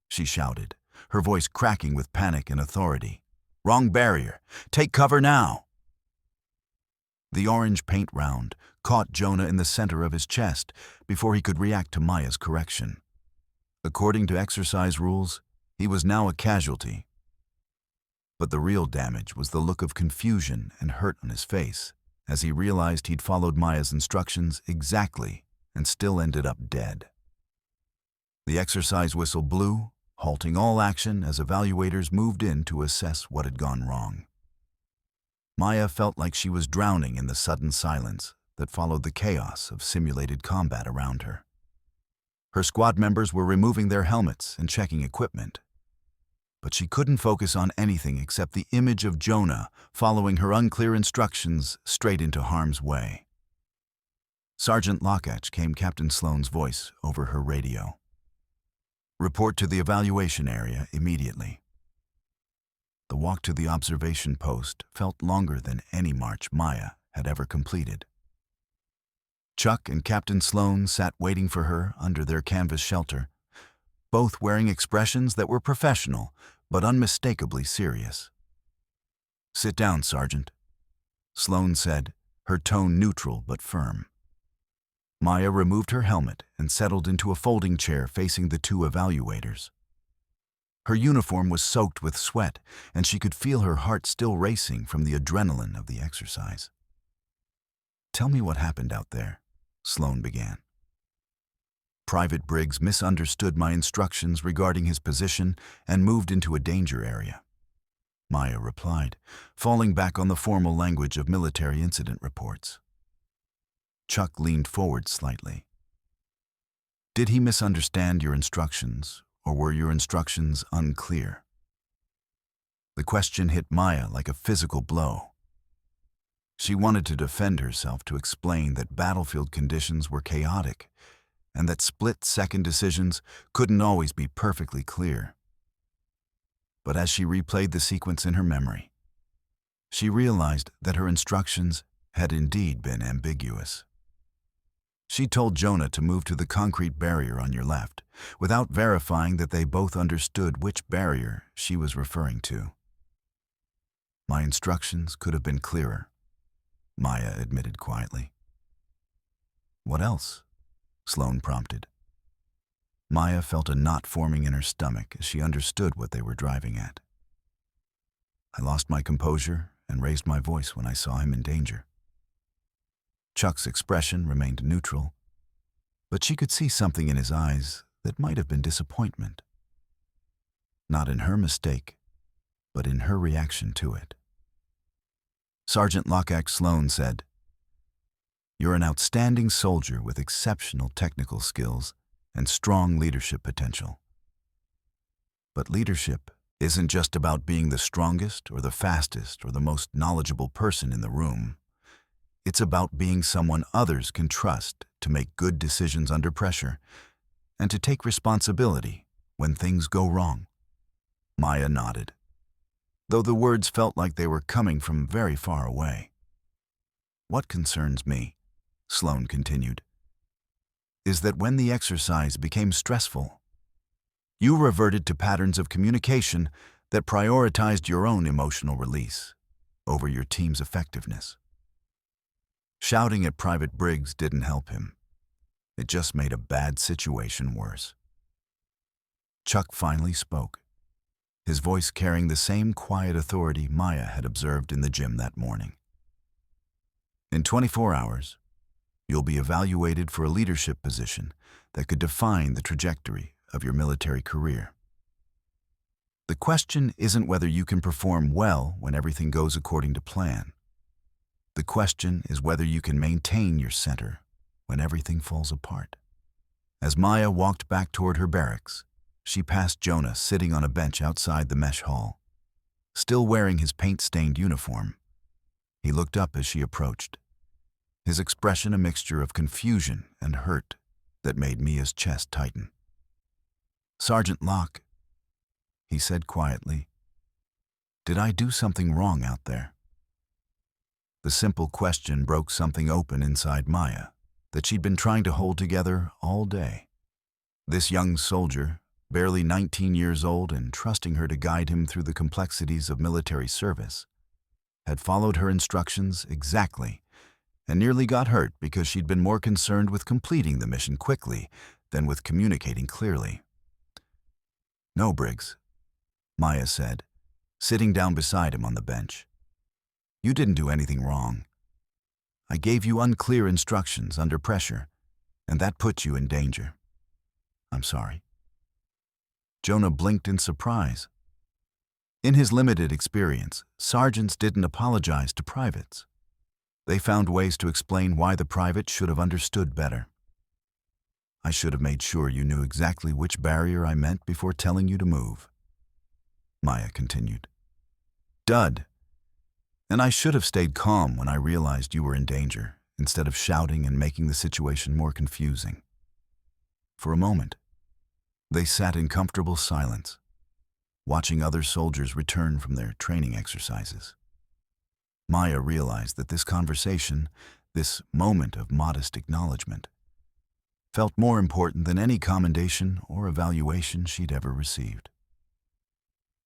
she shouted, her voice cracking with panic and authority. Wrong barrier. Take cover now. The orange paint round caught Jonah in the center of his chest before he could react to Maya's correction. According to exercise rules, he was now a casualty. But the real damage was the look of confusion and hurt on his face as he realized he'd followed Maya's instructions exactly and still ended up dead. The exercise whistle blew, halting all action as evaluators moved in to assess what had gone wrong. Maya felt like she was drowning in the sudden silence that followed the chaos of simulated combat around her. Her squad members were removing their helmets and checking equipment, but she couldn't focus on anything except the image of Jonah following her unclear instructions straight into harm's way. Sergeant Lockatch came Captain Sloane's voice over her radio. Report to the evaluation area immediately. The walk to the observation post felt longer than any march Maya had ever completed. Chuck and Captain Sloane sat waiting for her under their canvas shelter, both wearing expressions that were professional but unmistakably serious. Sit down, Sergeant, Sloane said, her tone neutral but firm. Maya removed her helmet and settled into a folding chair facing the two evaluators. Her uniform was soaked with sweat, and she could feel her heart still racing from the adrenaline of the exercise. "Tell me what happened out there," Sloan began. "Private Briggs misunderstood my instructions regarding his position and moved into a danger area," Maya replied, falling back on the formal language of military incident reports. Chuck leaned forward slightly. "Did he misunderstand your instructions, or were your instructions unclear?" The question hit Maya like a physical blow. She wanted to defend herself, to explain that battlefield conditions were chaotic and that split-second decisions couldn't always be perfectly clear. But as she replayed the sequence in her memory, she realized that her instructions had indeed been ambiguous. She told Jonah to move to the concrete barrier on your left, without verifying that they both understood which barrier she was referring to. "My instructions could have been clearer," Maya admitted quietly. "What else?" Sloan prompted. Maya felt a knot forming in her stomach as she understood what they were driving at. "I lost my composure and raised my voice when I saw him in danger." Chuck's expression remained neutral, but she could see something in his eyes that might have been disappointment. Not in her mistake, but in her reaction to it. Sergeant Lockach Sloan said, "You're an outstanding soldier with exceptional technical skills and strong leadership potential. But leadership isn't just about being the strongest or the fastest or the most knowledgeable person in the room. It's about being someone others can trust to make good decisions under pressure and to take responsibility when things go wrong." Maya nodded, though the words felt like they were coming from very far away. "What concerns me," Sloan continued, "is that when the exercise became stressful, you reverted to patterns of communication that prioritized your own emotional release over your team's effectiveness. Shouting at Private Briggs didn't help him. It just made a bad situation worse." Chuck finally spoke, his voice carrying the same quiet authority Maya had observed in the gym that morning. "In 24 hours, you'll be evaluated for a leadership position that could define the trajectory of your military career. The question isn't whether you can perform well when everything goes according to plan. The question is whether you can maintain your center when everything falls apart." As Maya walked back toward her barracks, she passed Jonah sitting on a bench outside the mesh hall, still wearing his paint-stained uniform. He looked up as she approached, his expression a mixture of confusion and hurt that made Mia's chest tighten. "Sergeant Locke," he said quietly, "did I do something wrong out there?" The simple question broke something open inside Maya that she'd been trying to hold together all day. This young soldier, barely 19 years old and trusting her to guide him through the complexities of military service, had followed her instructions exactly and nearly got hurt because she'd been more concerned with completing the mission quickly than with communicating clearly. "No, Briggs," Maya said, sitting down beside him on the bench. "You didn't do anything wrong. I gave you unclear instructions under pressure, and that put you in danger. I'm sorry." Jonah blinked in surprise. In his limited experience, sergeants didn't apologize to privates. They found ways to explain why the private should have understood better. "I should have made sure you knew exactly which barrier I meant before telling you to move," Maya continued. "Dud. And I should have stayed calm when I realized you were in danger, instead of shouting and making the situation more confusing." For a moment, they sat in comfortable silence, watching other soldiers return from their training exercises. Maya realized that this conversation, this moment of modest acknowledgement, felt more important than any commendation or evaluation she'd ever received.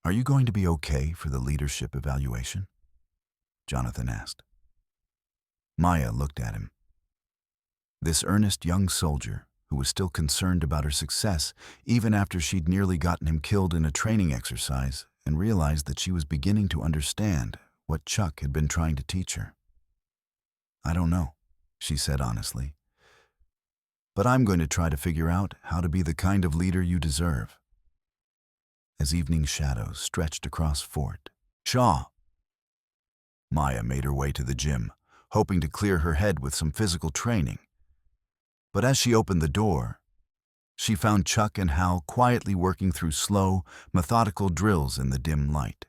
"Are you going to be okay for the leadership evaluation?" Jonathan asked. Maya looked at him. This earnest young soldier who was still concerned about her success even after she'd nearly gotten him killed in a training exercise, and realized that she was beginning to understand what Chuck had been trying to teach her. "I don't know," she said honestly, "but I'm going to try to figure out how to be the kind of leader you deserve." As evening shadows stretched across Fort Shaw, Maya made her way to the gym, hoping to clear her head with some physical training. But as she opened the door, she found Chuck and Hal quietly working through slow, methodical drills in the dim light.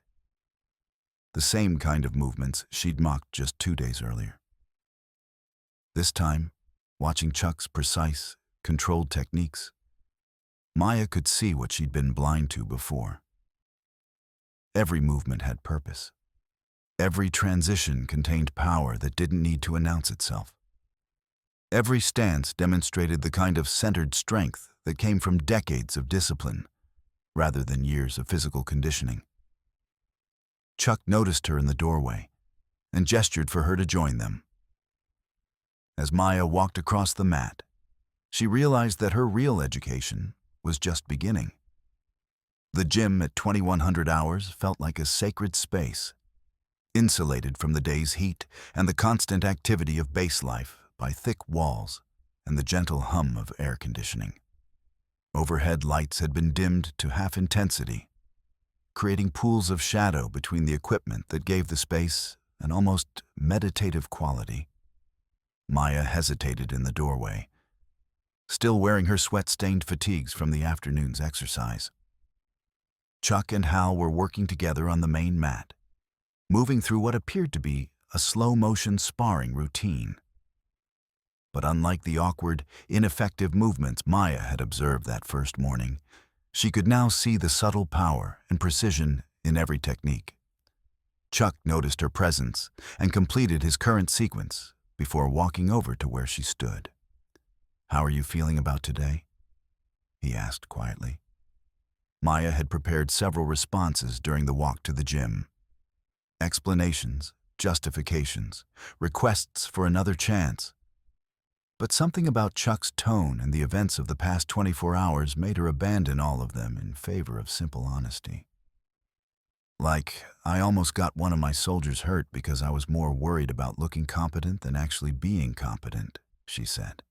The same kind of movements she'd mocked just 2 days earlier. This time, watching Chuck's precise, controlled techniques, Maya could see what she'd been blind to before. Every movement had purpose. Every transition contained power that didn't need to announce itself. Every stance demonstrated the kind of centered strength that came from decades of discipline, rather than years of physical conditioning. Chuck noticed her in the doorway and gestured for her to join them. As Maya walked across the mat, she realized that her real education was just beginning. The gym at 2100 hours felt like a sacred space, insulated from the day's heat and the constant activity of base life by thick walls and the gentle hum of air conditioning. Overhead lights had been dimmed to half intensity, creating pools of shadow between the equipment that gave the space an almost meditative quality. Maya hesitated in the doorway, still wearing her sweat-stained fatigues from the afternoon's exercise. Chuck and Hal were working together on the main mat, moving through what appeared to be a slow-motion sparring routine. But unlike the awkward, ineffective movements Maya had observed that first morning, she could now see the subtle power and precision in every technique. Chuck noticed her presence and completed his current sequence before walking over to where she stood. "How are you feeling about today?" he asked quietly. Maya had prepared several responses during the walk to the gym. Explanations, justifications, requests for another chance. But something about Chuck's tone and the events of the past 24 hours made her abandon all of them in favor of simple honesty. "Like, I almost got one of my soldiers hurt because I was more worried about looking competent than actually being competent," she said.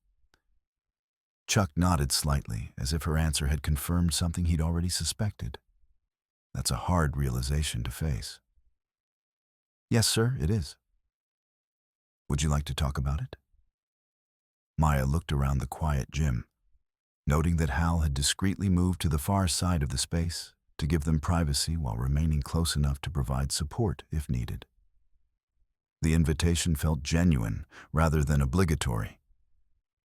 Chuck nodded slightly, as if her answer had confirmed something he'd already suspected. That's a hard realization to face. "Yes, sir, it is." "Would you like to talk about it?" Maya looked around the quiet gym, noting that Hal had discreetly moved to the far side of the space to give them privacy while remaining close enough to provide support if needed. The invitation felt genuine rather than obligatory,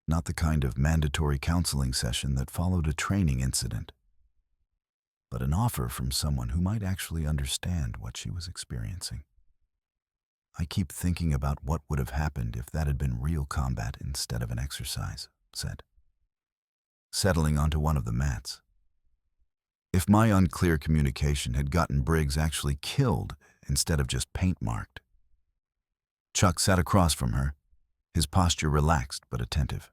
not the kind of mandatory counseling session that followed a training incident, but an offer from someone who might actually understand what she was experiencing. "I keep thinking about what would have happened if that had been real combat instead of an exercise," said, settling onto one of the mats. If my unclear communication had gotten Briggs actually killed instead of just paint-marked. Chuck sat across from her, his posture relaxed but attentive.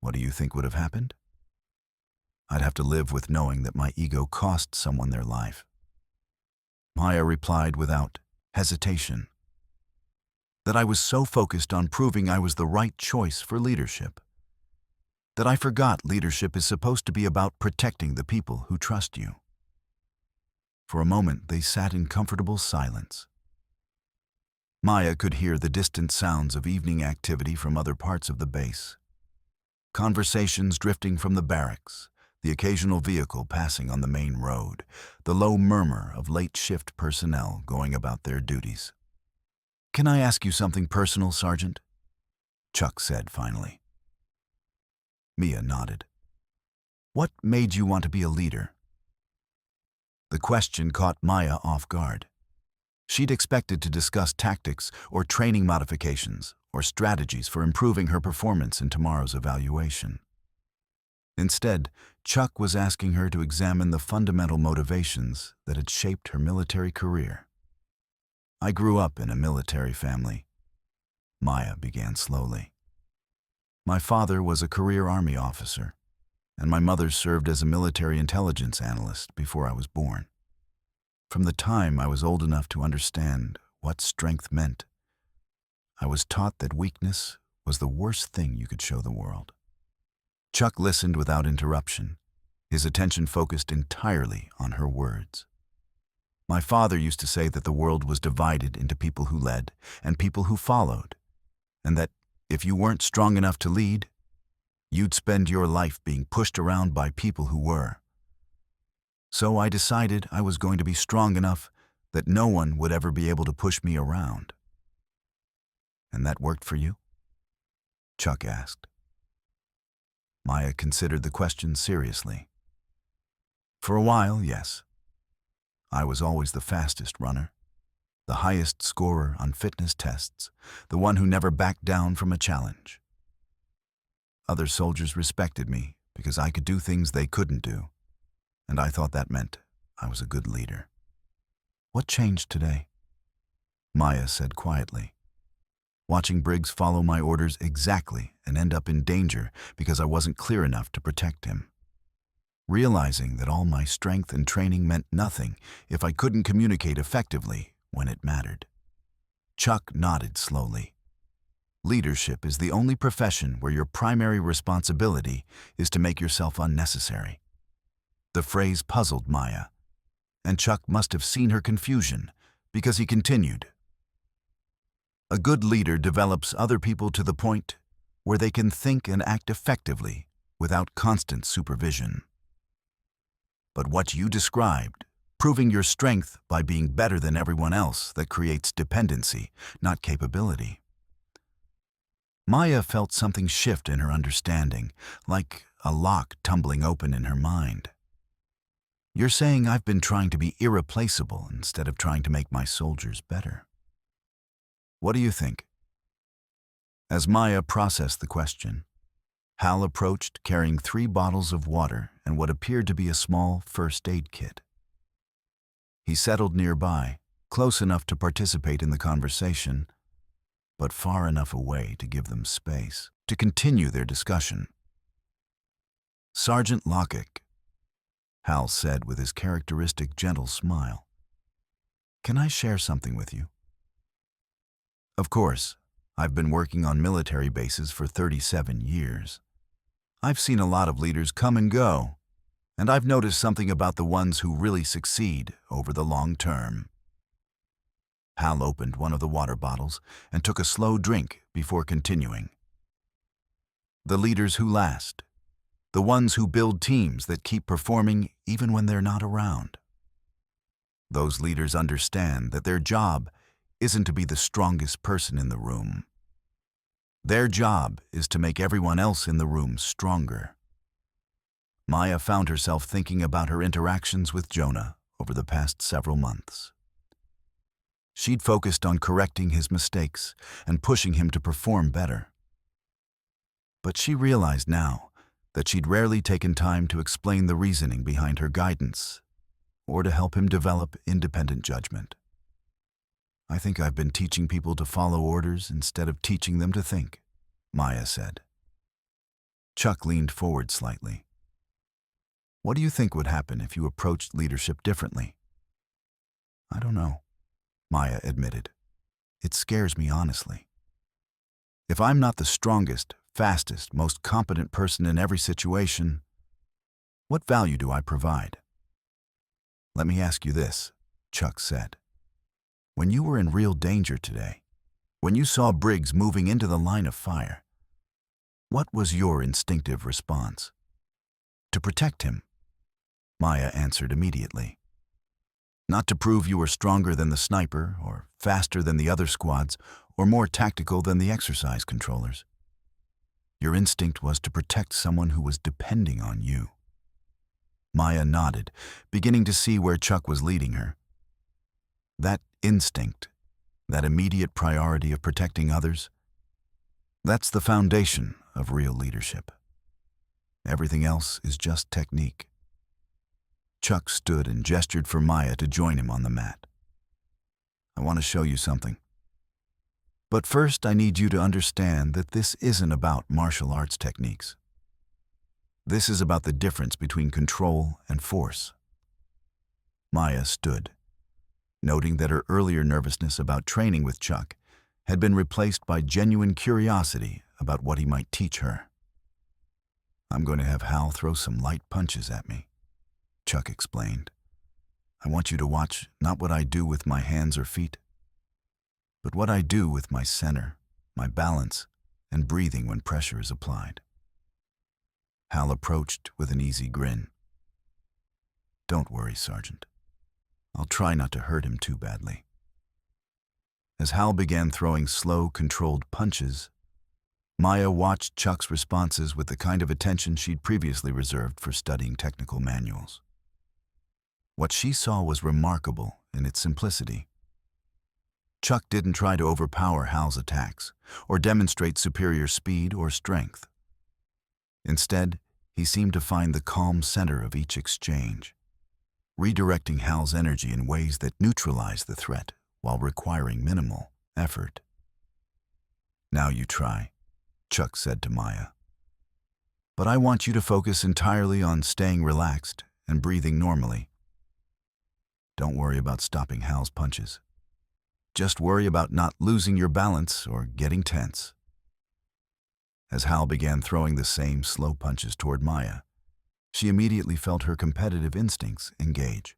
"What do you think would have happened?" "I'd have to live with knowing that my ego cost someone their life." Maya replied without hesitation, "That I was so focused on proving I was the right choice for leadership, that I forgot leadership is supposed to be about protecting the people who trust you." For a moment, they sat in comfortable silence. Maya could hear the distant sounds of evening activity from other parts of the base. Conversations drifting from the barracks, the occasional vehicle passing on the main road, the low murmur of late-shift personnel going about their duties. "Can I ask you something personal, Sergeant?" Chuck said finally. Mia nodded. "What made you want to be a leader?" The question caught Maya off guard. She'd expected to discuss tactics or training modifications or strategies for improving her performance in tomorrow's evaluation. Instead, Chuck was asking her to examine the fundamental motivations that had shaped her military career. "I grew up in a military family," Maya began slowly. My father was a career Army officer, and my mother served as a military intelligence analyst before I was born. From the time I was old enough to understand what strength meant, I was taught that weakness was the worst thing you could show the world. Chuck listened without interruption, his attention focused entirely on her words. My father used to say that the world was divided into people who led and people who followed, and that if you weren't strong enough to lead, you'd spend your life being pushed around by people who were. So I decided I was going to be strong enough that no one would ever be able to push me around. And that worked for you? Chuck asked. Maya considered the question seriously. For a while, yes. I was always the fastest runner, the highest scorer on fitness tests, the one who never backed down from a challenge. Other soldiers respected me because I could do things they couldn't do, and I thought that meant I was a good leader. What changed today? Maya said quietly. Watching Briggs follow my orders exactly and end up in danger because I wasn't clear enough to protect him. Realizing that all my strength and training meant nothing if I couldn't communicate effectively when it mattered. Chuck nodded slowly. Leadership is the only profession where your primary responsibility is to make yourself unnecessary. The phrase puzzled Maya, and Chuck must have seen her confusion because he continued. A good leader develops other people to the point where they can think and act effectively without constant supervision. But what you described, proving your strength by being better than everyone else, that creates dependency, not capability. Maya felt something shift in her understanding, like a lock tumbling open in her mind. You're saying I've been trying to be irreplaceable instead of trying to make my soldiers better. What do you think? As Maya processed the question, Hal approached carrying 3 bottles of water and what appeared to be a small first aid kit. He settled nearby, close enough to participate in the conversation, but far enough away to give them space to continue their discussion. Sergeant Lockett, Hal said with his characteristic gentle smile. Can I share something with you? Of course, I've been working on military bases for 37 years. I've seen a lot of leaders come and go, and I've noticed something about the ones who really succeed over the long term. Hal opened one of the water bottles and took a slow drink before continuing. The leaders who last, the ones who build teams that keep performing even when they're not around. Those leaders understand that their job isn't to be the strongest person in the room. Their job is to make everyone else in the room stronger. Maya found herself thinking about her interactions with Jonah over the past several months. She'd focused on correcting his mistakes and pushing him to perform better. But she realized now that she'd rarely taken time to explain the reasoning behind her guidance or to help him develop independent judgment. I think I've been teaching people to follow orders instead of teaching them to think, Maya said. Chuck leaned forward slightly. What do you think would happen if you approached leadership differently? I don't know, Maya admitted. It scares me honestly. If I'm not the strongest, fastest, most competent person in every situation, what value do I provide? Let me ask you this, Chuck said. When you were in real danger today, when you saw Briggs moving into the line of fire, what was your instinctive response? To protect him, Maya answered immediately. Not to prove you were stronger than the sniper, or faster than the other squads, or more tactical than the exercise controllers. Your instinct was to protect someone who was depending on you. Maya nodded, beginning to see where Chuck was leading her. That instinct, that immediate priority of protecting others, that's the foundation of real leadership. Everything else is just technique. Chuck stood and gestured for Maya to join him on the mat. I want to show you something. But first, I need you to understand that this isn't about martial arts techniques. This is about the difference between control and force. Maya stood, noting that her earlier nervousness about training with Chuck had been replaced by genuine curiosity about what he might teach her. "I'm going to have Hal throw some light punches at me," Chuck explained. "I want you to watch not what I do with my hands or feet, but what I do with my center, my balance, and breathing when pressure is applied." Hal approached with an easy grin. "Don't worry, Sergeant. I'll try not to hurt him too badly." As Hal began throwing slow, controlled punches, Maya watched Chuck's responses with the kind of attention she'd previously reserved for studying technical manuals. What she saw was remarkable in its simplicity. Chuck didn't try to overpower Hal's attacks or demonstrate superior speed or strength. Instead, he seemed to find the calm center of each exchange, redirecting Hal's energy in ways that neutralized the threat while requiring minimal effort. "Now you try," Chuck said to Maya. "But I want you to focus entirely on staying relaxed and breathing normally. Don't worry about stopping Hal's punches. Just worry about not losing your balance or getting tense." As Hal began throwing the same slow punches toward Maya, she immediately felt her competitive instincts engage.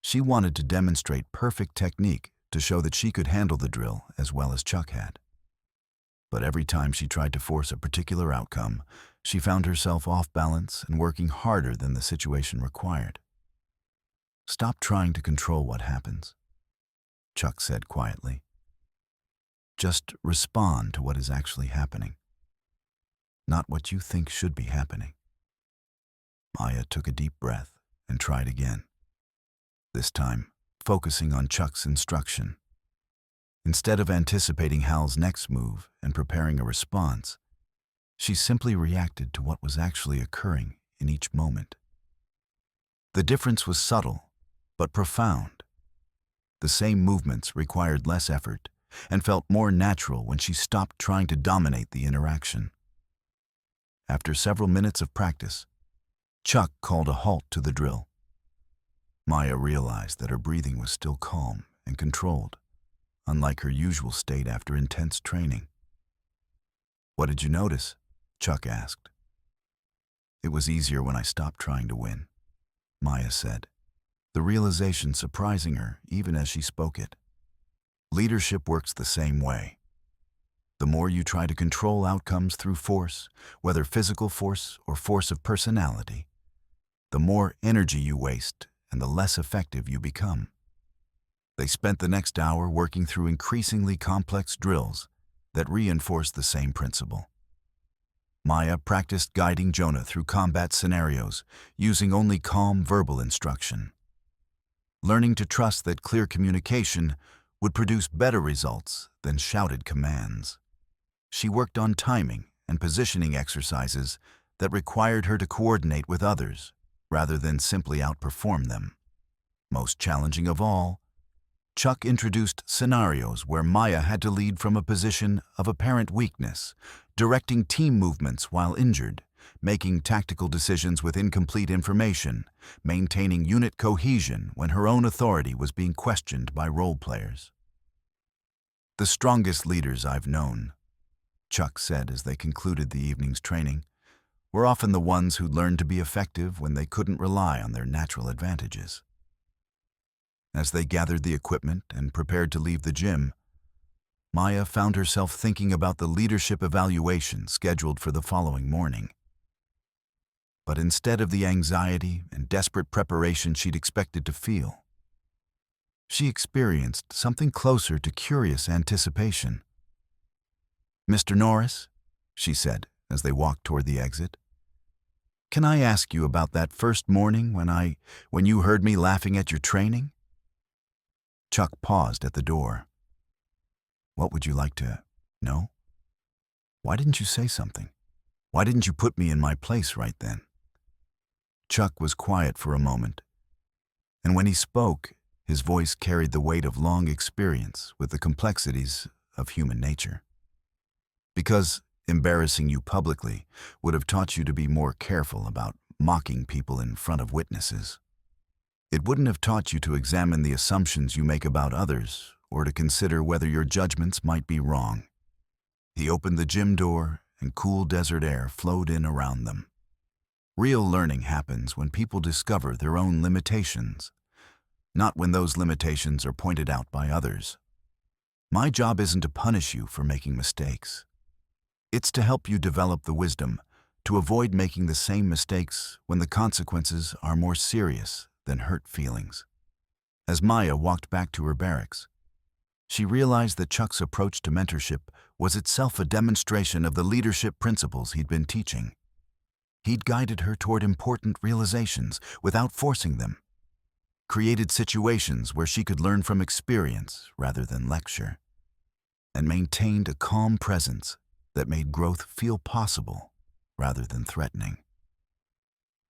She wanted to demonstrate perfect technique to show that she could handle the drill as well as Chuck had. But every time she tried to force a particular outcome, she found herself off balance and working harder than the situation required. "Stop trying to control what happens," Chuck said quietly. "Just respond to what is actually happening, not what you think should be happening." Maya took a deep breath and tried again, this time focusing on Chuck's instruction. Instead of anticipating Hal's next move and preparing a response, she simply reacted to what was actually occurring in each moment. The difference was subtle, but profound. The same movements required less effort and felt more natural when she stopped trying to dominate the interaction. After several minutes of practice, Chuck called a halt to the drill. Maya realized that her breathing was still calm and controlled, unlike her usual state after intense training. "What did you notice?" Chuck asked. "It was easier when I stopped trying to win," Maya said, the realization surprising her even as she spoke it. Leadership works the same way. The more you try to control outcomes through force, whether physical force or force of personality, the more energy you waste and the less effective you become. They spent the next hour working through increasingly complex drills that reinforced the same principle. Maya practiced guiding Jonah through combat scenarios using only calm verbal instruction, learning to trust that clear communication would produce better results than shouted commands. She worked on timing and positioning exercises that required her to coordinate with others rather than simply outperform them. Most challenging of all, Chuck introduced scenarios where Maya had to lead from a position of apparent weakness, directing team movements while injured, making tactical decisions with incomplete information, maintaining unit cohesion when her own authority was being questioned by role players. "The strongest leaders I've known," Chuck said as they concluded the evening's training, "were often the ones who learned to be effective when they couldn't rely on their natural advantages." As they gathered the equipment and prepared to leave the gym, Maya found herself thinking about the leadership evaluation scheduled for the following morning. But instead of the anxiety and desperate preparation she'd expected to feel, she experienced something closer to curious anticipation. "Mr. Norris," she said as they walked toward the exit, "can I ask you about that first morning when you heard me laughing at your training?" Chuck paused at the door. "What would you like to know? Why didn't you say something? Why didn't you put me in my place right then?" Chuck was quiet for a moment, and when he spoke, his voice carried the weight of long experience with the complexities of human nature. Because embarrassing you publicly would have taught you to be more careful about mocking people in front of witnesses. It wouldn't have taught you to examine the assumptions you make about others or to consider whether your judgments might be wrong. He opened the gym door and cool desert air flowed in around them. Real learning happens when people discover their own limitations, not when those limitations are pointed out by others. My job isn't to punish you for making mistakes. It's to help you develop the wisdom to avoid making the same mistakes when the consequences are more serious than hurt feelings. As Maya walked back to her barracks, she realized that Chuck's approach to mentorship was itself a demonstration of the leadership principles he'd been teaching. He'd guided her toward important realizations without forcing them, created situations where she could learn from experience rather than lecture, and maintained a calm presence that made growth feel possible rather than threatening.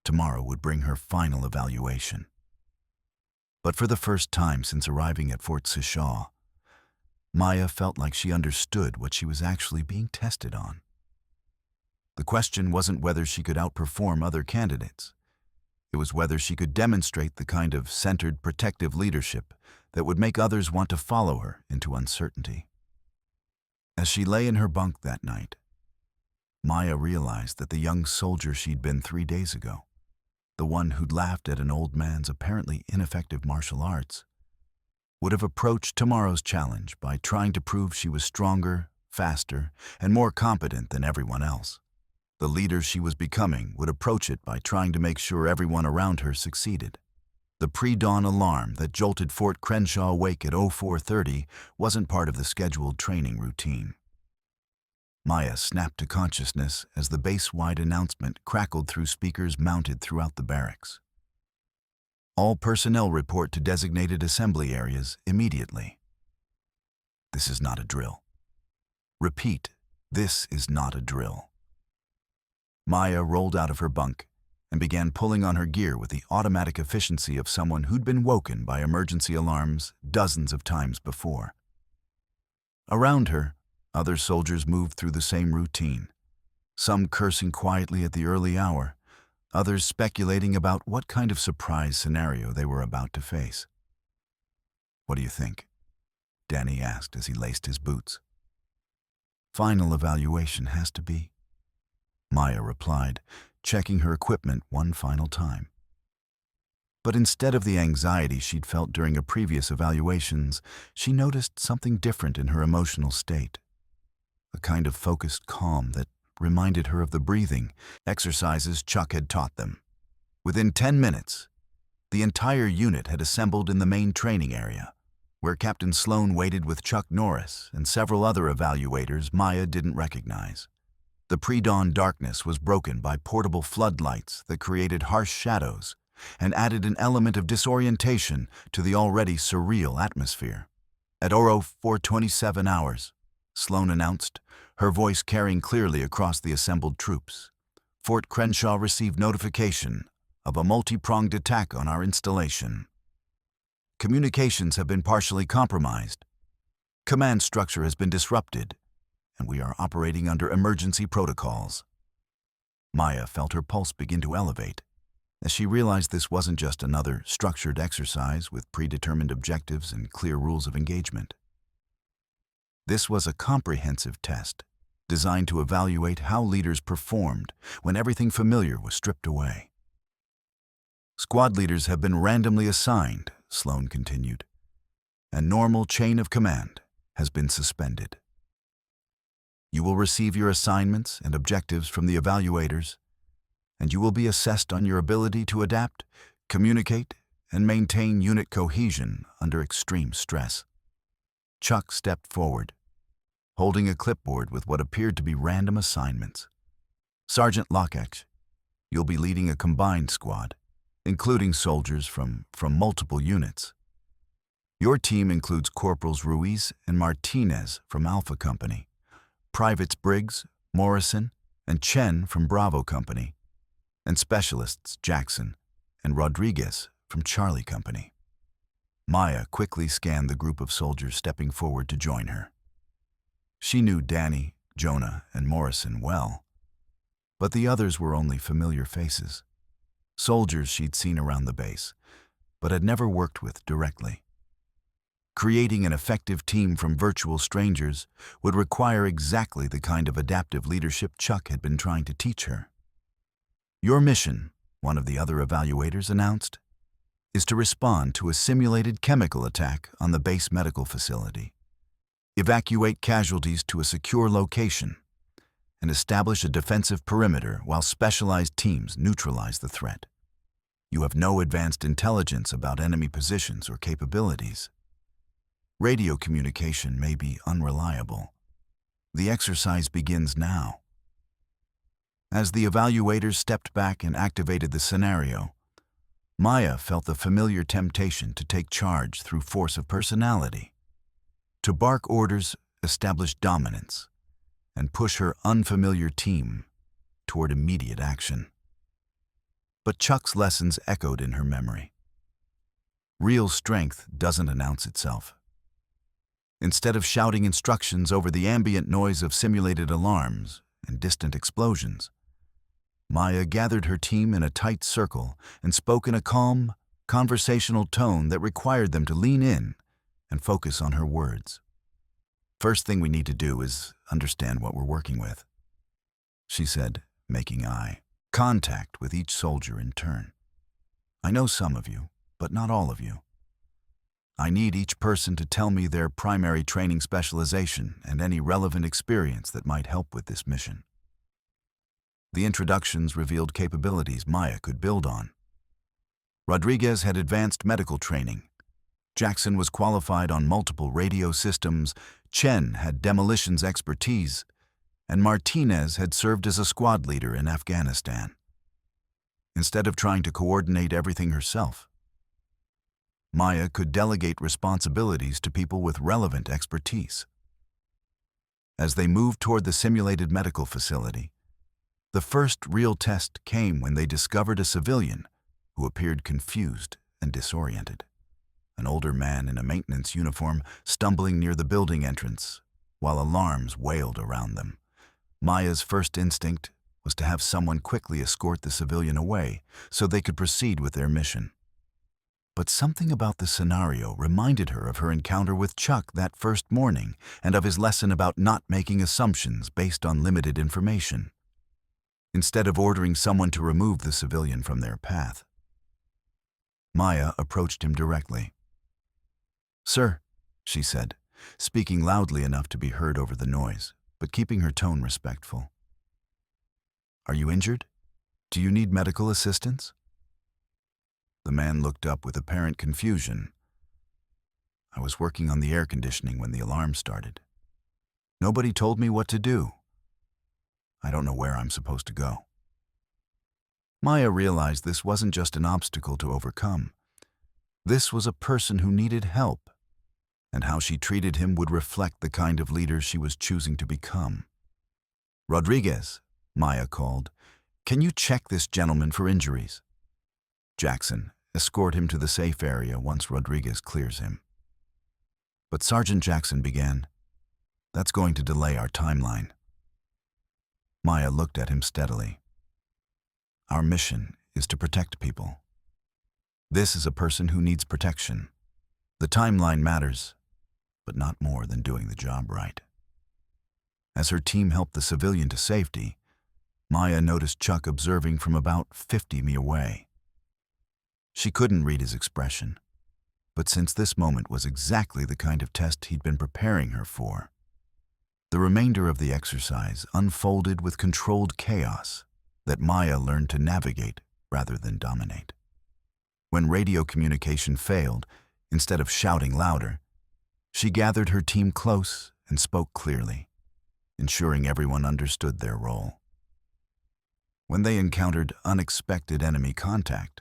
Tomorrow would bring her final evaluation. But for the first time since arriving at Fort Sishaw, Maya felt like she understood what she was actually being tested on. The question wasn't whether she could outperform other candidates. It was whether she could demonstrate the kind of centered, protective leadership that would make others want to follow her into uncertainty. As she lay in her bunk that night, Maya realized that the young soldier she'd been 3 days ago, the one who'd laughed at an old man's apparently ineffective martial arts, would have approached tomorrow's challenge by trying to prove she was stronger, faster, and more competent than everyone else. The leader she was becoming would approach it by trying to make sure everyone around her succeeded. The pre-dawn alarm that jolted Fort Crenshaw awake at 04:30 wasn't part of the scheduled training routine. Maya snapped to consciousness as the base-wide announcement crackled through speakers mounted throughout the barracks. All personnel report to designated assembly areas immediately. This is not a drill. Repeat, this is not a drill. Maya rolled out of her bunk and began pulling on her gear with the automatic efficiency of someone who'd been woken by emergency alarms dozens of times before. Around her, other soldiers moved through the same routine, some cursing quietly at the early hour, others speculating about what kind of surprise scenario they were about to face. "What do you think?" Danny asked as he laced his boots. "Final evaluation has to be," Maya replied, checking her equipment one final time. But instead of the anxiety she'd felt during her previous evaluations, she noticed something different in her emotional state. A kind of focused calm that reminded her of the breathing exercises Chuck had taught them. Within 10 minutes, the entire unit had assembled in the main training area, where Captain Sloan waited with Chuck Norris and several other evaluators Maya didn't recognize. The pre-dawn darkness was broken by portable floodlights that created harsh shadows and added an element of disorientation to the already surreal atmosphere. At 04:27 hours, Sloan announced, her voice carrying clearly across the assembled troops, "Fort Crenshaw received notification of a multi-pronged attack on our installation. Communications have been partially compromised. Command structure has been disrupted, and we are operating under emergency protocols." Maya felt her pulse begin to elevate as she realized this wasn't just another structured exercise with predetermined objectives and clear rules of engagement. This was a comprehensive test designed to evaluate how leaders performed when everything familiar was stripped away. "Squad leaders have been randomly assigned," Sloan continued, "and normal chain of command has been suspended. You will receive your assignments and objectives from the evaluators, and you will be assessed on your ability to adapt, communicate, and maintain unit cohesion under extreme stress." Chuck stepped forward, holding a clipboard with what appeared to be random assignments. "Sergeant Lockach, you'll be leading a combined squad, including soldiers from multiple units. Your team includes Corporals Ruiz and Martinez from Alpha Company, Privates Briggs, Morrison, and Chen from Bravo Company, and Specialists Jackson and Rodriguez from Charlie Company." Maya quickly scanned the group of soldiers stepping forward to join her. She knew Danny, Jonah, and Morrison well, but the others were only familiar faces. Soldiers she'd seen around the base, but had never worked with directly. Creating an effective team from virtual strangers would require exactly the kind of adaptive leadership Chuck had been trying to teach her. "Your mission," one of the other evaluators announced, "is to respond to a simulated chemical attack on the base medical facility. Evacuate casualties to a secure location and establish a defensive perimeter while specialized teams neutralize the threat. You have no advanced intelligence about enemy positions or capabilities. Radio communication may be unreliable. The exercise begins now." As the evaluators stepped back and activated the scenario, Maya felt the familiar temptation to take charge through force of personality, to bark orders, establish dominance, and push her unfamiliar team toward immediate action. But Chuck's lessons echoed in her memory. Real strength doesn't announce itself. Instead of shouting instructions over the ambient noise of simulated alarms and distant explosions, Maya gathered her team in a tight circle and spoke in a calm, conversational tone that required them to lean in and focus on her words. "First thing we need to do is understand what we're working with," she said, making eye contact with each soldier in turn. "I know some of you, but not all of you. I need each person to tell me their primary training specialization and any relevant experience that might help with this mission." The introductions revealed capabilities Maya could build on. Rodriguez had advanced medical training. Jackson was qualified on multiple radio systems. Chen had demolitions expertise, and Martinez had served as a squad leader in Afghanistan. Instead of trying to coordinate everything herself, Maya could delegate responsibilities to people with relevant expertise. As they moved toward the simulated medical facility, the first real test came when they discovered a civilian who appeared confused and disoriented. An older man in a maintenance uniform stumbling near the building entrance, while alarms wailed around them. Maya's first instinct was to have someone quickly escort the civilian away so they could proceed with their mission. But something about the scenario reminded her of her encounter with Chuck that first morning and of his lesson about not making assumptions based on limited information. Instead of ordering someone to remove the civilian from their path, Maya approached him directly. "Sir," she said, speaking loudly enough to be heard over the noise, but keeping her tone respectful. "Are you injured? Do you need medical assistance?" The man looked up with apparent confusion. "I was working on the air conditioning when the alarm started. Nobody told me what to do. I don't know where I'm supposed to go." Maya realized this wasn't just an obstacle to overcome. This was a person who needed help, and how she treated him would reflect the kind of leader she was choosing to become. "Rodriguez," Maya called, "can you check this gentleman for injuries?" "Jackson, escort him to the safe area once Rodriguez clears him." But Sergeant Jackson began, "That's going to delay our timeline." Maya looked at him steadily. "Our mission is to protect people. This is a person who needs protection. The timeline matters, but not more than doing the job right." As her team helped the civilian to safety, Maya noticed Chuck observing from about 50 meters away. She couldn't read his expression, but since this moment was exactly the kind of test he'd been preparing her for, the remainder of the exercise unfolded with controlled chaos that Maya learned to navigate rather than dominate. When radio communication failed, instead of shouting louder, she gathered her team close and spoke clearly, ensuring everyone understood their role. When they encountered unexpected enemy contact,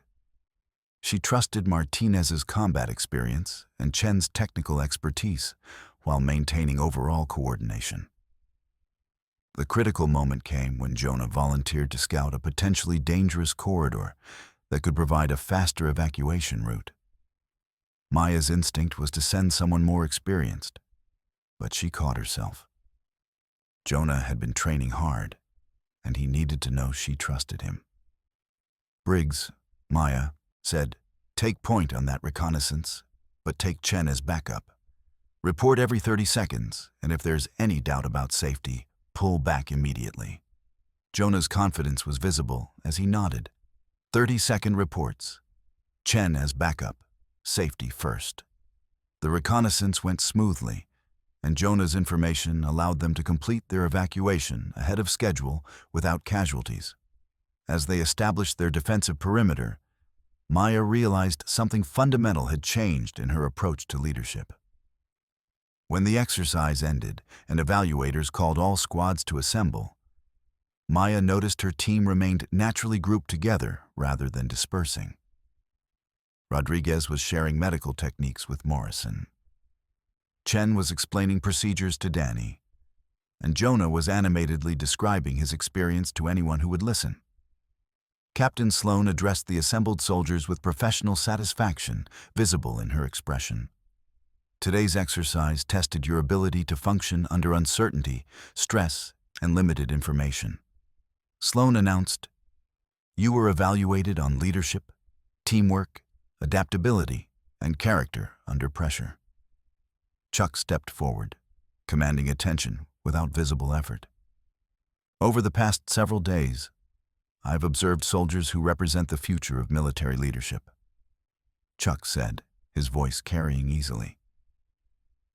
she trusted Martinez's combat experience and Chen's technical expertise while maintaining overall coordination. The critical moment came when Jonah volunteered to scout a potentially dangerous corridor that could provide a faster evacuation route. Maya's instinct was to send someone more experienced, but she caught herself. Jonah had been training hard, and he needed to know she trusted him. Briggs, Maya, said, "Take point on that reconnaissance, but take Chen as backup. Report every 30 seconds, and if there's any doubt about safety, pull back immediately." Jonah's confidence was visible as he nodded. 30-second reports. Chen as backup, safety first. The reconnaissance went smoothly, and Jonah's information allowed them to complete their evacuation ahead of schedule without casualties. As they established their defensive perimeter, Maya realized something fundamental had changed in her approach to leadership. When the exercise ended and evaluators called all squads to assemble, Maya noticed her team remained naturally grouped together rather than dispersing. Rodriguez was sharing medical techniques with Morrison. Chen was explaining procedures to Danny, and Jonah was animatedly describing his experience to anyone who would listen. Captain Sloan addressed the assembled soldiers with professional satisfaction visible in her expression. Today's exercise tested your ability to function under uncertainty, stress, and limited information. Sloan announced, "You were evaluated on leadership, teamwork, adaptability, and character under pressure." Chuck stepped forward, commanding attention without visible effort. "Over the past several days, I've observed soldiers who represent the future of military leadership," Chuck said, his voice carrying easily.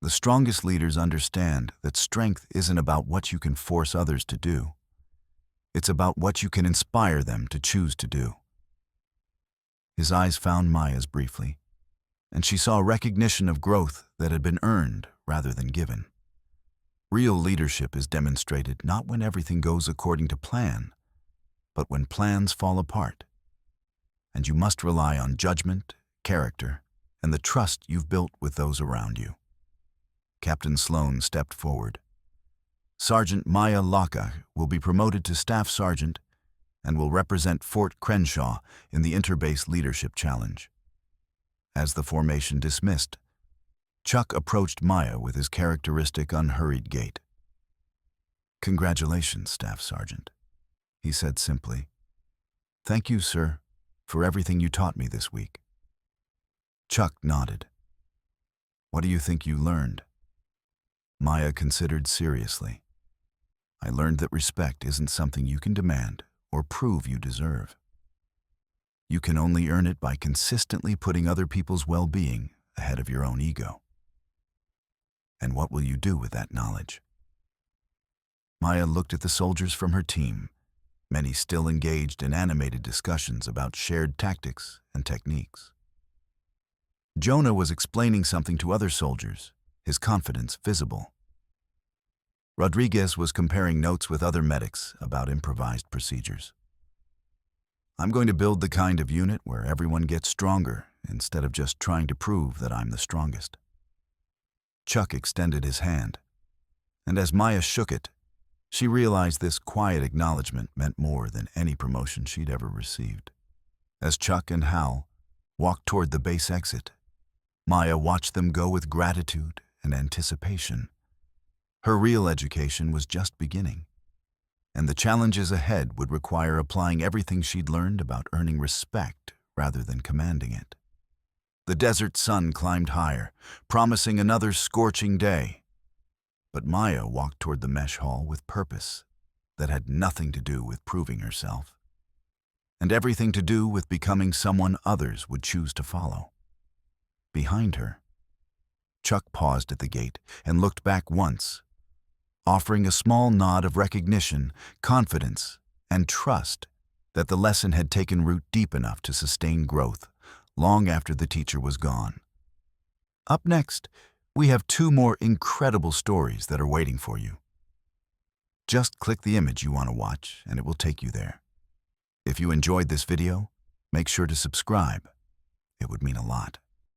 "The strongest leaders understand that strength isn't about what you can force others to do. It's about what you can inspire them to choose to do." His eyes found Maya's briefly, and she saw recognition of growth that had been earned rather than given. Real leadership is demonstrated not when everything goes according to plan, but when plans fall apart, and you must rely on judgment, character, and the trust you've built with those around you. Captain Sloan stepped forward. "Sergeant Maya Laka will be promoted to Staff Sergeant and will represent Fort Crenshaw in the Interbase Leadership Challenge." As the formation dismissed, Chuck approached Maya with his characteristic unhurried gait. "Congratulations, Staff Sergeant," he said simply. "Thank you, sir, for everything you taught me this week." Chuck nodded. "What do you think you learned?" Maya considered seriously. "I learned that respect isn't something you can demand or prove you deserve. You can only earn it by consistently putting other people's well-being ahead of your own ego." "And what will you do with that knowledge?" Maya looked at the soldiers from her team, many still engaged in animated discussions about shared tactics and techniques. Jonah was explaining something to other soldiers, his confidence visible. Rodriguez was comparing notes with other medics about improvised procedures. "I'm going to build the kind of unit where everyone gets stronger instead of just trying to prove that I'm the strongest." Chuck extended his hand, and as Maya shook it, she realized this quiet acknowledgement meant more than any promotion she'd ever received. As Chuck and Hal walked toward the base exit, Maya watched them go with gratitude and anticipation. Her real education was just beginning, and the challenges ahead would require applying everything she'd learned about earning respect rather than commanding it. The desert sun climbed higher, promising another scorching day. But Maya walked toward the mesh hall with purpose that had nothing to do with proving herself, and everything to do with becoming someone others would choose to follow. Behind her, Chuck paused at the gate and looked back once, offering a small nod of recognition, confidence, and trust that the lesson had taken root deep enough to sustain growth long after the teacher was gone. Up next, we have 2 more incredible stories that are waiting for you. Just click the image you want to watch and it will take you there. If you enjoyed this video, make sure to subscribe. It would mean a lot.